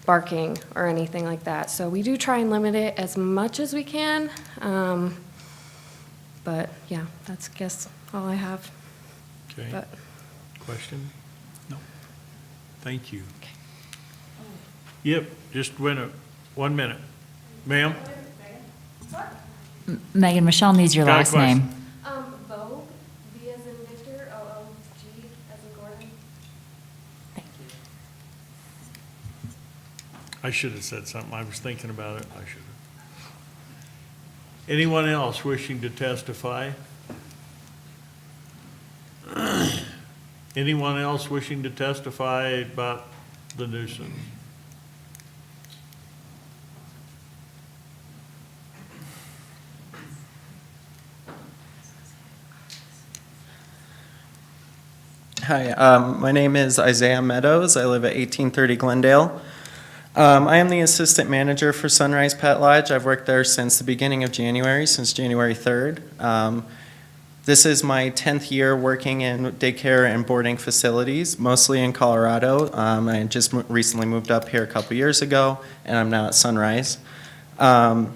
P: barking or anything like that. So we do try and limit it as much as we can. But yeah, that's, I guess, all I have.
B: Okay.
P: But
B: Question? No. Thank you. Yep, just wait 1 minute. Ma'am?
C: Megan, Michelle needs your
B: Got a
C: last
B: question.
C: name.
P: Vogue, V as in Victor, O-O-G as in Gordon.
C: Thank you.
B: I should have said something. I was thinking about it. I should have. Anyone else wishing to testify? Anyone else wishing to testify about the nuisance?
Q: Hi, my name is Isaiah Meadows. I live at 1830 Glendale. I am the assistant manager for Sunrise Pet Lodge. I've worked there since the beginning of January, since January 3rd. This is my 10th year working in daycare and boarding facilities, mostly in Colorado. I just recently moved up here a couple years ago, and I'm now at Sunrise. I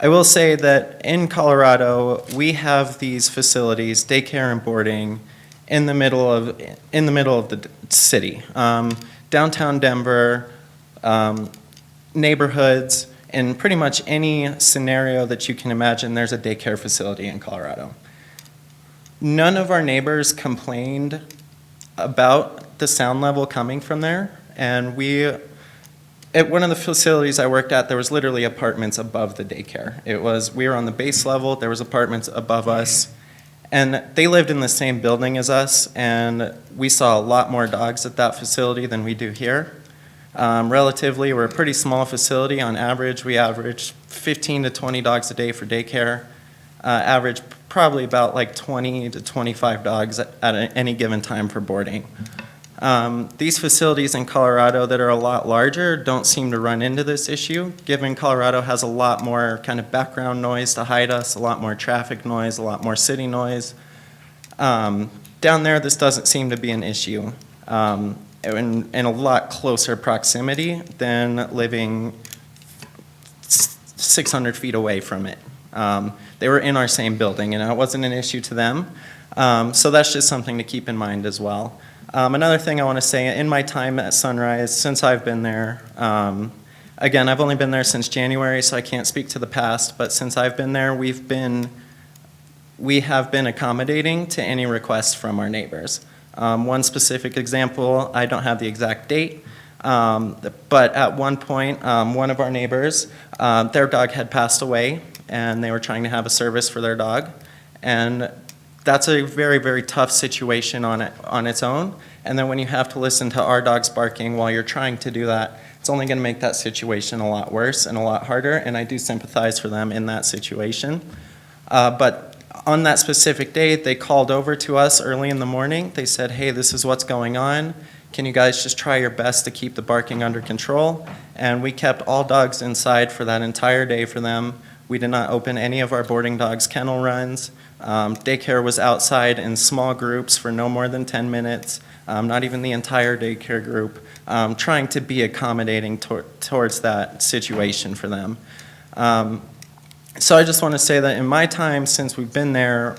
Q: will say that in Colorado, we have these facilities, daycare and boarding, in the middle of the city. Downtown Denver, neighborhoods, in pretty much any scenario that you can imagine, there's a daycare facility in Colorado. None of our neighbors complained about the sound level coming from there, and at one of the facilities I worked at, there was literally apartments above the daycare. We were on the base level, there was apartments above us, and they lived in the same building as us, and we saw a lot more dogs at that facility than we do here. Relatively, we're a pretty small facility. On average, we average 15 to 20 dogs a day for daycare. Average probably about like 20 to 25 dogs at any given time for boarding. These facilities in Colorado that are a lot larger don't seem to run into this issue, given Colorado has a lot more kind of background noise to hide us, a lot more traffic noise, a lot more city noise. Down there, this doesn't seem to be an issue. In a lot closer proximity than living 600 feet away from it. They were in our same building, and it wasn't an issue to them. So that's just something to keep in mind as well. Another thing I want to say, in my time at Sunrise, since I've been there, again, I've only been there since January, so I can't speak to the past, but since I've been there, we have been accommodating to any requests from our neighbors. One specific example, I don't have the exact date, but at one point, one of our neighbors, their dog had passed away, and they were trying to have a service for their dog. And that's a very, very tough situation on its own. And then when you have to listen to our dogs barking while you're trying to do that, it's only going to make that situation a lot worse and a lot harder, and I do sympathize for them in that situation. But on that specific day, they called over to us early in the morning. They said, hey, this is what's going on. Can you guys just try your best to keep the barking under control? And we kept all dogs inside for that entire day for them. We did not open any of our boarding dogs' kennel runs. Daycare was outside in small groups for no more than 10 minutes, not even the entire daycare group, trying to be accommodating towards that situation for them. So I just want to say that in my time since we've been there,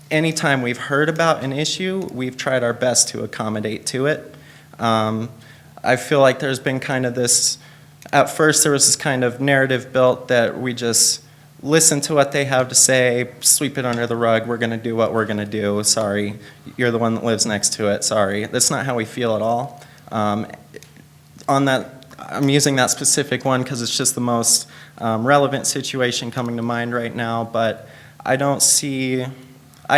Q: anytime we've heard about an issue, we've tried our best to accommodate to it. I feel like there's been kind of this, at first there was this kind of narrative built that we just listen to what they have to say, sweep it under the rug, we're going to do what we're going to do, sorry, you're the one that lives next to it, sorry. That's not how we feel at all. On that, I'm using that specific one because it's just the most relevant situation coming to mind right now, but I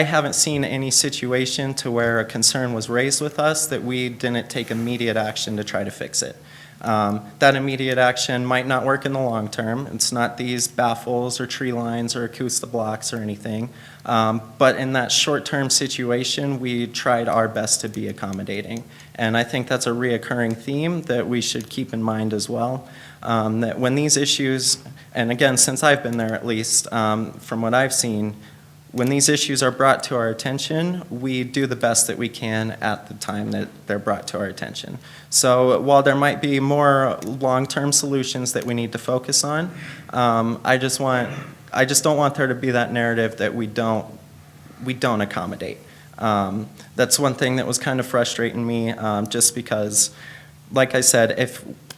Q: haven't seen any situation to where a concern was raised with us that we didn't take immediate action to try to fix it. That immediate action might not work in the long term. It's not these baffles or tree lines or Acoust-A-Blocks or anything. But in that short-term situation, we tried our best to be accommodating. And I think that's a reoccurring theme that we should keep in mind as well. That when these issues, and again, since I've been there at least, from what I've seen, when these issues are brought to our attention, we do the best that we can at the time that they're brought to our attention. So while there might be more long-term solutions that we need to focus on, I just don't want there to be that narrative that we don't accommodate. That's one thing that was kind of frustrating me, just because, like I said,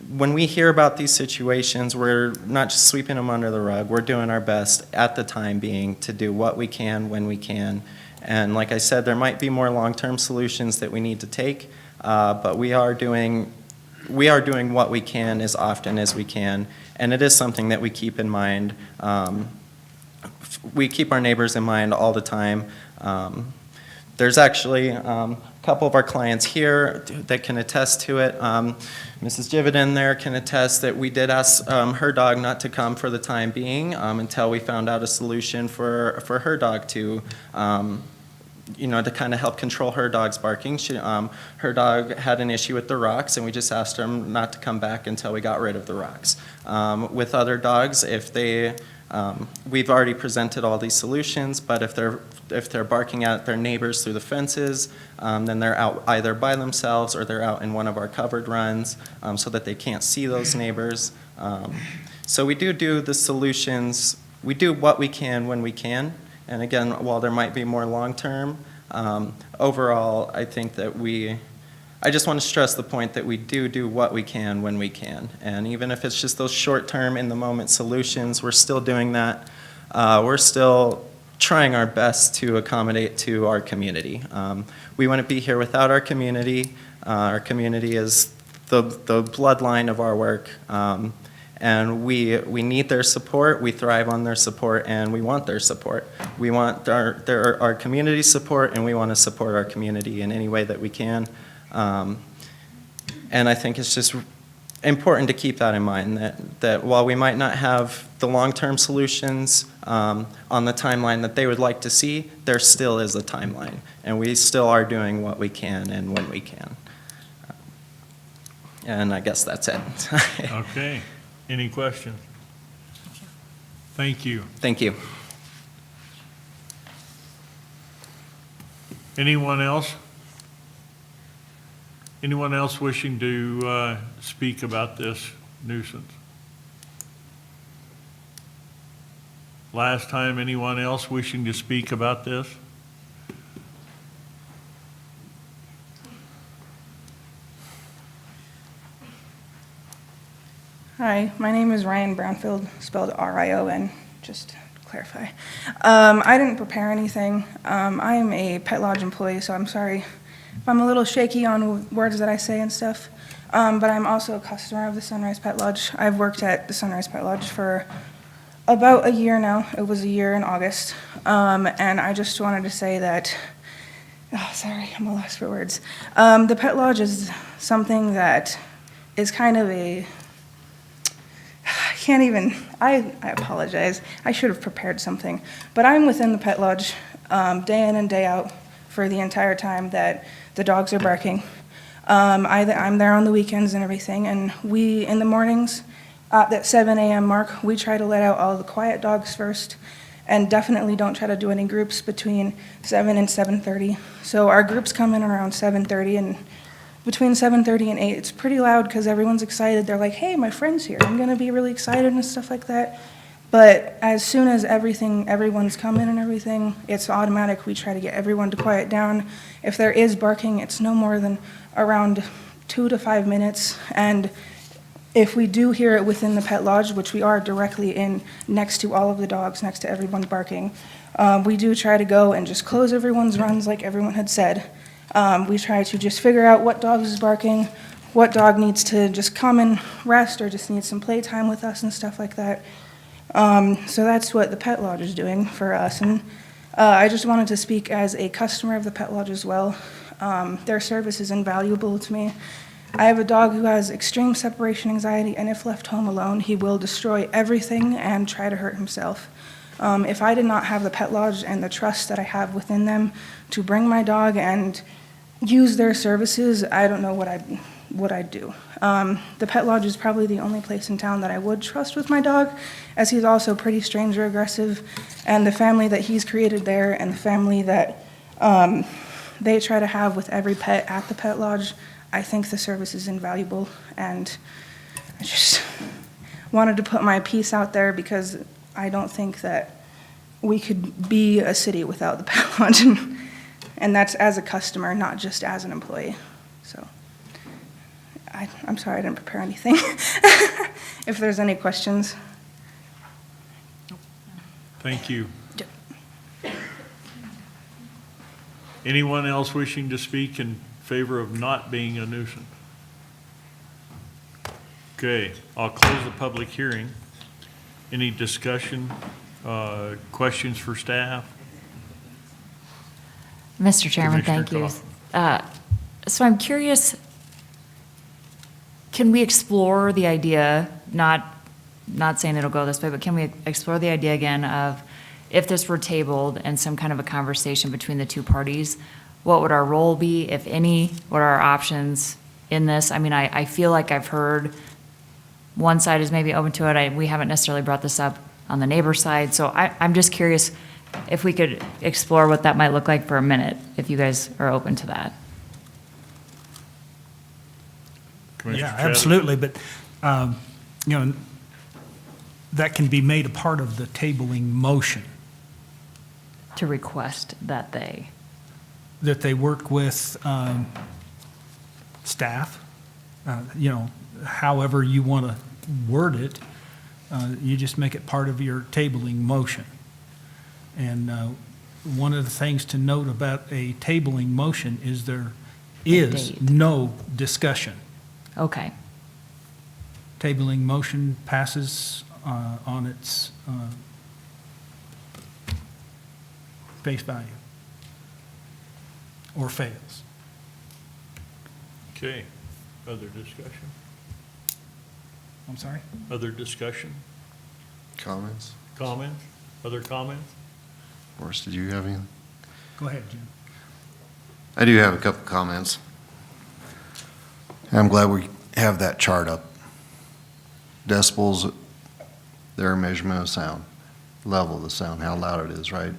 Q: when we hear about these situations, we're not just sweeping them under the rug. We're doing our best at the time being to do what we can when we can. And like I said, there might be more long-term solutions that we need to take, but we are doing what we can as often as we can. And it is something that we keep in mind. We keep our neighbors in mind all the time. There's actually a couple of our clients here that can attest to it. Mrs. Jividen there can attest that we did ask her dog not to come for the time being until we found out a solution for her dog to, to kind of help control her dog's barking. Her dog had an issue with the rocks, and we just asked her not to come back until we got rid of the rocks. With other dogs, we've already presented all these solutions, but if they're barking at their neighbors through the fences, then they're out either by themselves or they're out in one of our covered runs so that they can't see those neighbors. So we do the solutions. We do what we can when we can. And again, while there might be more long-term, overall, I think that I just want to stress the point that we do what we can when we can. And even if it's just those short-term, in-the-moment solutions, we're still doing that. We're still trying our best to accommodate to our community. We wouldn't be here without our community. Our community is the bloodline of our work. And we need their support, we thrive on their support, and we want their support. We want our community support, and we want to support our community in any way that we can. And I think it's just important to keep that in mind, that while we might not have the long-term solutions on the timeline that they would like to see, there still is a timeline, and we still are doing what we can and when we can. And I guess that's it.
B: Okay. Any questions? Thank you.
Q: Thank you.
B: Anyone else? Anyone else wishing to speak about this nuisance? Last time, anyone else wishing to speak about this?
R: Hi, my name is Ryan Brownfield, spelled R-I-O-N, just to clarify. I didn't prepare anything. I am a Pet Lodge employee, so I'm sorry if I'm a little shaky on words that I say and stuff. But I'm also a customer of the Sunrise Pet Lodge. I've worked at the Sunrise Pet Lodge for about a year now. It was a year in August. And I just wanted to say that, oh, sorry, I'm a lost for words. The Pet Lodge is something that is kind of I apologize. I should have prepared something. But I'm within the Pet Lodge day in and day out for the entire time that the dogs are barking. I'm there on the weekends and everything, and we, in the mornings, at that 7 a.m. mark, we try to let out all the quiet dogs first, and definitely don't try to do any groups between 7 and 7:30. So our groups come in around 7:30, and between 7:30 and 8, it's pretty loud because everyone's excited. They're like, hey, my friend's here. I'm going to be really excited and stuff like that. But as soon as everyone's come in and everything, it's automatic. We try to get everyone to quiet down. If there is barking, it's no more than around 2 to 5 minutes. And if we do hear it within the Pet Lodge, which we are directly in next to all of the dogs, next to everyone barking, we do try to go and just close everyone's runs like everyone had said. We try to just figure out what dog is barking, what dog needs to just come and rest or just needs some playtime with us and stuff like that. So that's what the Pet Lodge is doing for us. And I just wanted to speak as a customer of the Pet Lodge as well. Their service is invaluable to me. I have a dog who has extreme separation anxiety, and if left home alone, he will destroy everything and try to hurt himself. If I did not have the Pet Lodge and the trust that I have within them to bring my dog and use their services, I don't know what I'd do. The Pet Lodge is probably the only place in town that I would trust with my dog, as he's also pretty stranger aggressive, and the family that he's created there and the family that they try to have with every pet at the Pet Lodge, I think the service is invaluable, and I just wanted to put my piece out there because I don't think that we could be a city without the Pet Lodge, and that's as a customer, not just as an employee. So I'm sorry I didn't prepare anything. If there's any questions.
B: Thank you. Anyone else wishing to speak in favor of not being a nuisance? Okay, I'll close the public hearing. Any discussion, questions for staff?
C: Mr. Chairman, thank you.
B: Commissioner
C: So I'm curious, can we explore the idea, not saying it'll go this way, but can we explore the idea again of if this were tabled and some kind of a conversation between the two parties, what would our role be, if any? What are our options in this? I mean, I feel like I've heard one side is maybe open to it. We haven't necessarily brought this up on the neighbor side. So I'm just curious if we could explore what that might look like for a minute, if you guys are open to that.
B: Commissioner
D: Yeah,
B: Chadwick?
D: absolutely, but, that can be made a part of the tabling motion,
C: To request that
D: that they work with staff, however you want to word it, you just make it part of your tabling motion. And one of the things to note about a tabling motion is there is
C: date.
D: no discussion.
C: Okay.
D: Tabling motion passes on its face value or fails.
B: Okay, other discussion?
D: I'm sorry?
B: Other discussion?
E: Comments?
B: Comments? Other comments?
E: Morris, did you have anything?
D: Go ahead, Jim.
E: I do have a couple comments. I'm glad we have that chart up. Decibels, their measurement of sound, level of the sound, how loud it is, right?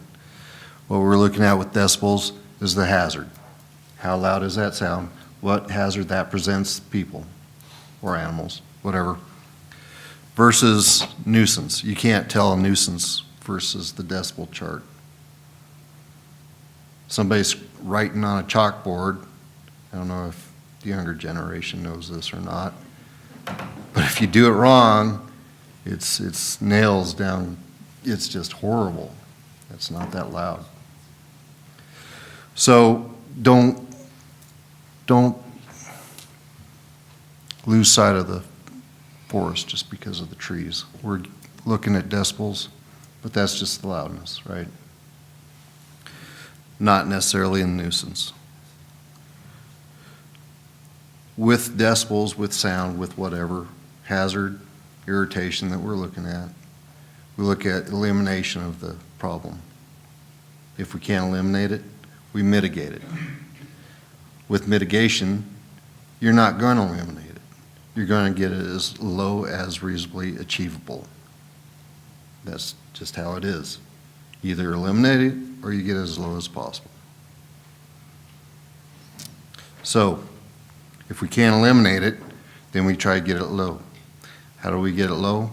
E: What we're looking at with decibels is the hazard. How loud is that sound? What hazard that presents people or animals, whatever. Versus nuisance. You can't tell a nuisance versus the decibel chart. Somebody's writing on a chalkboard. I don't know if the younger generation knows this or not. But if you do it wrong, it's nails down. It's just horrible. It's not that loud. So don't lose sight of the forest just because of the trees. We're looking at decibels, but that's just the loudness, right? Not necessarily a nuisance. With decibels, with sound, with whatever hazard, irritation that we're looking at, we look at elimination of the problem. If we can't eliminate it, we mitigate it. With mitigation, you're not going to eliminate it. You're going to get it as low as reasonably achievable. That's just how it is. Either eliminate it or you get it as low as possible. So, if we can't eliminate it, then we try to get it low. How do we get it low?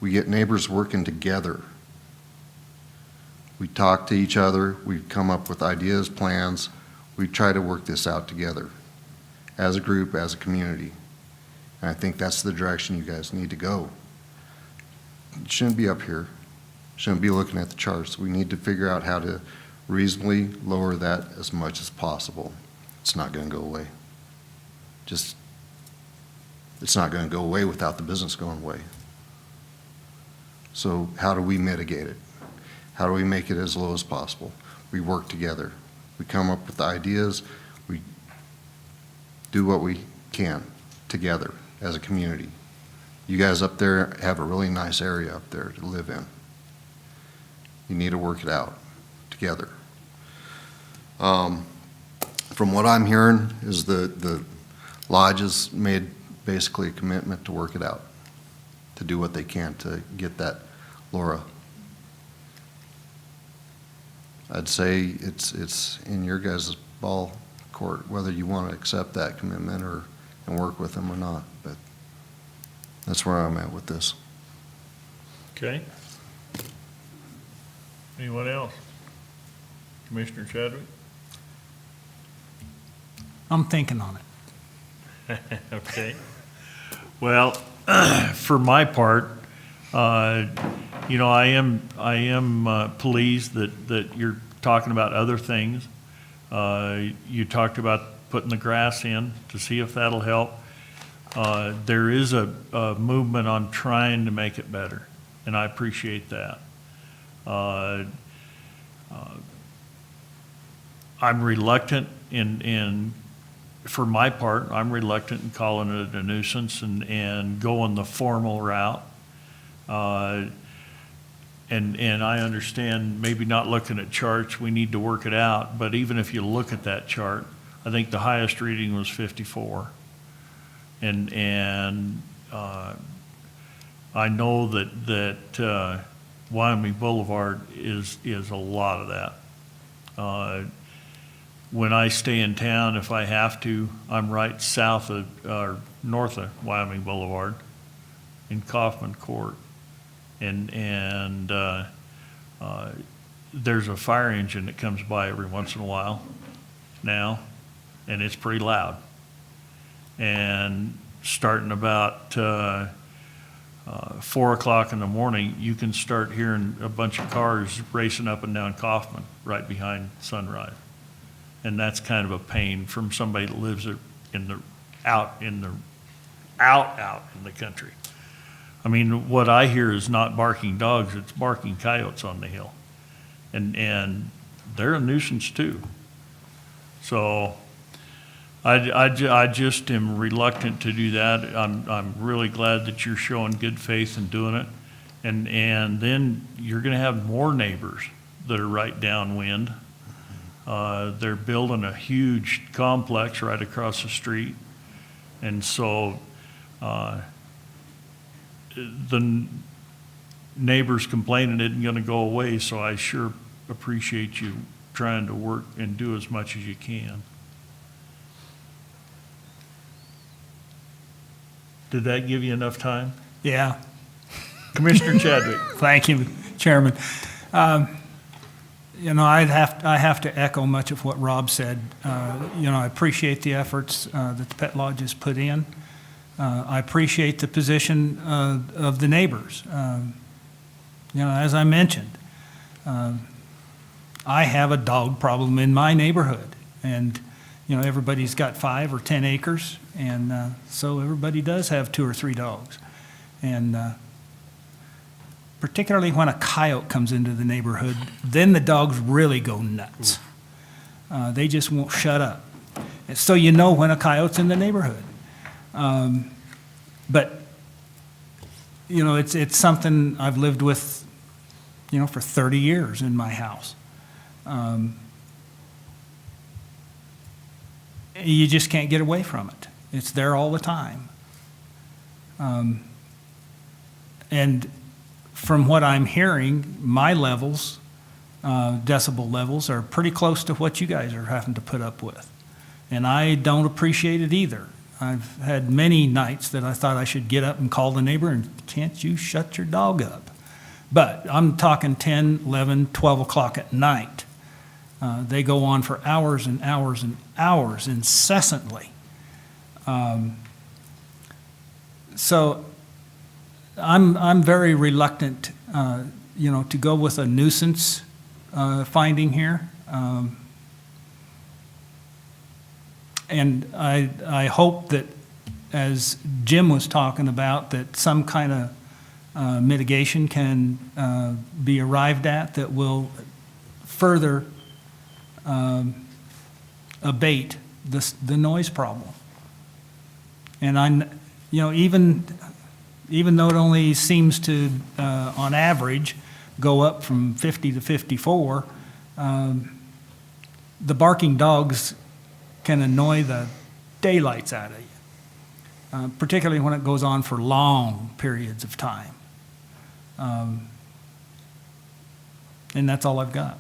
E: We get neighbors working together. We talk to each other, we come up with ideas, plans, we try to work this out together as a group, as a community. And I think that's the direction you guys need to go. You shouldn't be up here, shouldn't be looking at the charts. We need to figure out how to reasonably lower that as much as possible. It's not going to go away. It's not going to go away without the business going away. So how do we mitigate it? How do we make it as low as possible? We work together. We come up with ideas. We do what we can together as a community. You guys up there have a really nice area up there to live in. You need to work it out together. From what I'm hearing is the lodge has made basically a commitment to work it out, to do what they can to get that LoRa. I'd say it's in your guys' ball court whether you want to accept that commitment and work with them or not, but that's where I'm at with this.
B: Okay. Anyone else? Commissioner Chadwick?
D: I'm thinking on it.
B: Okay. Well, for my part, you know, I am pleased that you're talking about other things. You talked about putting the grass in to see if that'll help. There is a movement on trying to make it better, and I appreciate that. I'm reluctant for my part, I'm reluctant in calling it a nuisance and going the formal route. And I understand maybe not looking at charts, we need to work it out, but even if you look at that chart, I think the highest reading was 54. And I know that Wyoming Boulevard is a lot of that. When I stay in town, if I have to, I'm right south of, or north of Wyoming Boulevard in Kaufman Court. And there's a fire engine that comes by every once in a while now, and it's pretty loud. And starting about 4 o'clock in the morning, you can start hearing a bunch of cars racing up and down Kaufman right behind Sunrise. And that's kind of a pain from somebody that lives out in the country. I mean, what I hear is not barking dogs, it's barking coyotes on the hill. And they're a nuisance too. So I just am reluctant to do that. I'm really glad that you're showing good faith in doing it. And then you're gonna have more neighbors that are right downwind. They're building a huge complex right across the street. And so the neighbors complaining isn't going to go away, so I sure appreciate you trying to work and do as much as you can. Did that give you enough time?
D: Yeah.
B: Commissioner Chadwick.
D: Thank you, Chairman. You know, I have to echo much of what Rob said. You know, I appreciate the efforts that the Pet Lodge has put in. I appreciate the position of the neighbors. You know, as I mentioned, I have a dog problem in my neighborhood. And, you know, everybody's got 5 or 10 acres. And so everybody does have 2 or 3 dogs. And particularly when a coyote comes into the neighborhood, then the dogs really go nuts. They just won't shut up. And so you know when a coyote's in the neighborhood. But, you know, it's something I've lived with, you know, for 30 years in my house. You just can't get away from it. It's there all the time. And from what I'm hearing, my levels, decibel levels, are pretty close to what you guys are having to put up with. And I don't appreciate it either. I've had many nights that I thought I should get up and call the neighbor and, can't you shut your dog up? But I'm talking 10, 11, 12 o'clock at night. They go on for hours and hours and hours incessantly. So I'm very reluctant, you know, to go with a nuisance finding here. And I hope that, as Jim was talking about, that some kind of mitigation can be arrived at that will further abate the noise problem. And you know, even though it only seems to, on average, go up from 50 to 54, the barking dogs can annoy the daylights out of you, particularly when it goes on for long periods of time. And that's all I've got.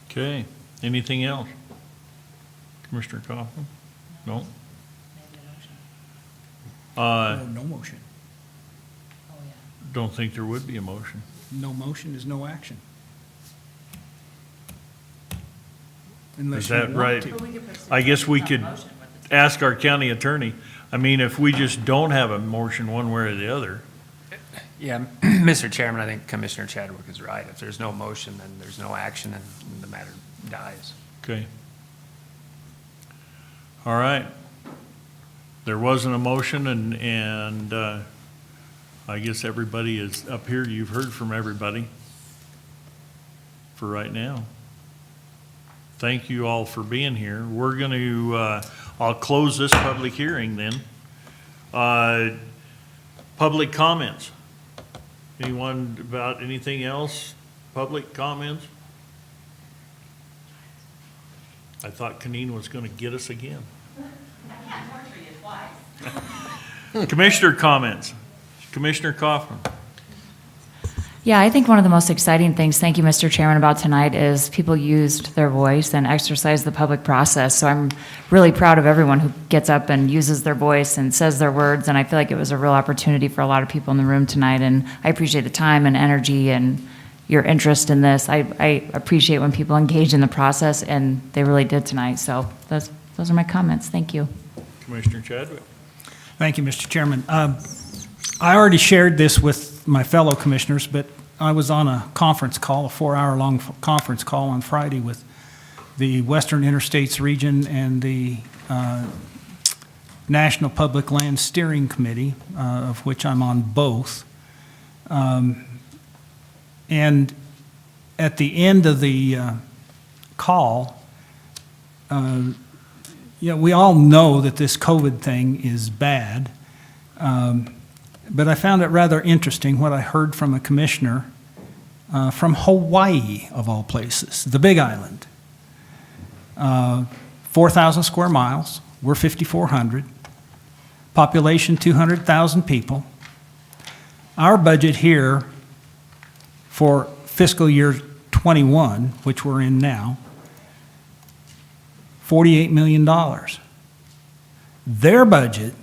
B: Okay, anything else? Commissioner Kaufman? No?
D: No motion.
B: Don't think there would be a motion.
D: No motion is no action.
B: Is
D: Unless you
B: that
D: want
B: right?
D: to.
B: I guess we could ask our county attorney. I mean, if we just don't have a motion one way or the other.
F: Yeah, Mr. Chairman, I think Commissioner Chadwick is right. If there's no motion, then there's no action, and the matter dies.
B: Okay. All right. There wasn't a motion, and I guess everybody is up here. You've heard from everybody for right now. Thank you all for being here. We're going to, I'll close this public hearing then. Public comments. Anyone about anything else? Public comments? I thought Canine was going to get us again. Commissioner comments. Commissioner Kaufman.
C: Yeah, I think one of the most exciting things, thank you, Mr. Chairman, about tonight is people used their voice and exercised the public process. So I'm really proud of everyone who gets up and uses their voice and says their words, and I feel like it was a real opportunity for a lot of people in the room tonight, and I appreciate the time and energy and your interest in this. I appreciate when people engage in the process, and they really did tonight. So those are my comments. Thank you.
B: Commissioner Chadwick.
D: Thank you, Mr. Chairman. I already shared this with my fellow commissioners, but I was on a conference call, a 4-hour-long conference call on Friday with the Western Interstates Region and the National Public Land Steering Committee, of which I'm on both. And at the end of the call, you know, we all know that this COVID thing is bad. But I found it rather interesting what I heard from a commissioner from Hawaii, of all places, the Big Island. 4,000 square miles, we're 5,400. Population 200,000 people. Our budget here for fiscal year 21, which we're in now, $48 million. Their budget,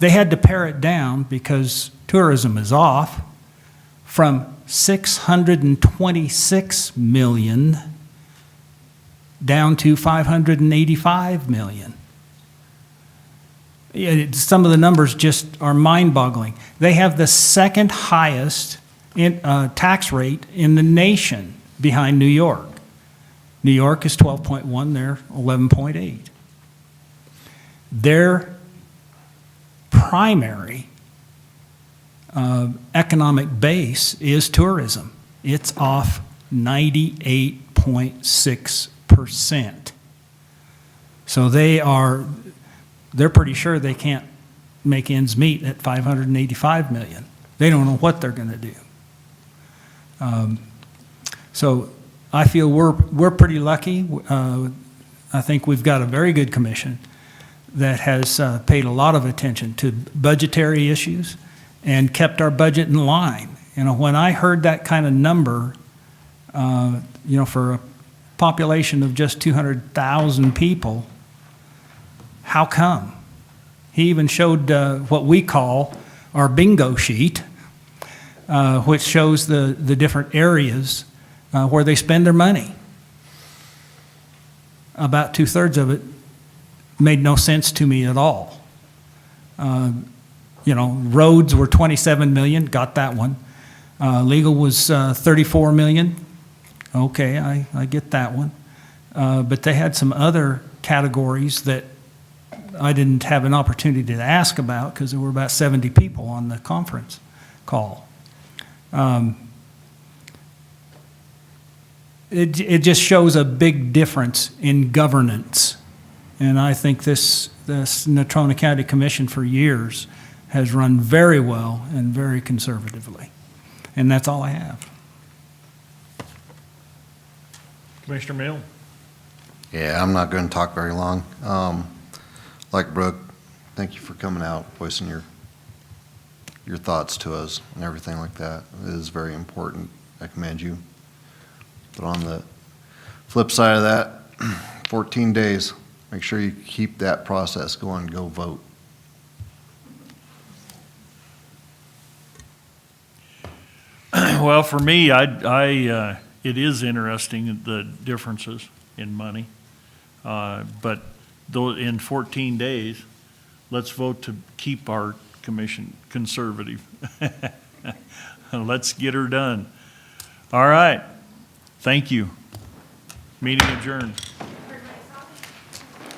D: they had to pare it down because tourism is off from $626 million down to $585 million. Some of the numbers just are mind-boggling. They have the second highest tax rate in the nation behind New York. New York is 12.1, they're 11.8. Their primary economic base is tourism. It's off 98.6%. So they're pretty sure they can't make ends meet at 585 million. They don't know what they're going to do. So I feel we're pretty lucky. I think we've got a very good commission that has paid a lot of attention to budgetary issues and kept our budget in line. You know, when I heard that kind of number, for a population of just 200,000 people, how come? He even showed what we call our bingo sheet, which shows the different areas where they spend their money. About 2/3 of it made no sense to me at all. Roads were 27 million, got that one. Legal was 34 million. Okay, I get that one. But they had some other categories that I didn't have an opportunity to ask about because there were about 70 people on the conference call. It just shows a big difference in governance. And I think this Natrona County Commission for years has run very well and very conservatively. And that's all I have.
B: Commissioner Mill?
E: Yeah, I'm not going to talk very long. Like Brooke, thank you for coming out, voicing your thoughts to us and everything like that. It is very important. I commend you. But on the flip side of that, 14 days, make sure you keep that process going, go vote.
B: Well, for me, it is interesting, the differences in money. But though in 14 days, let's vote to keep our commission conservative. Let's get her done. All right. Thank you. Meeting adjourned.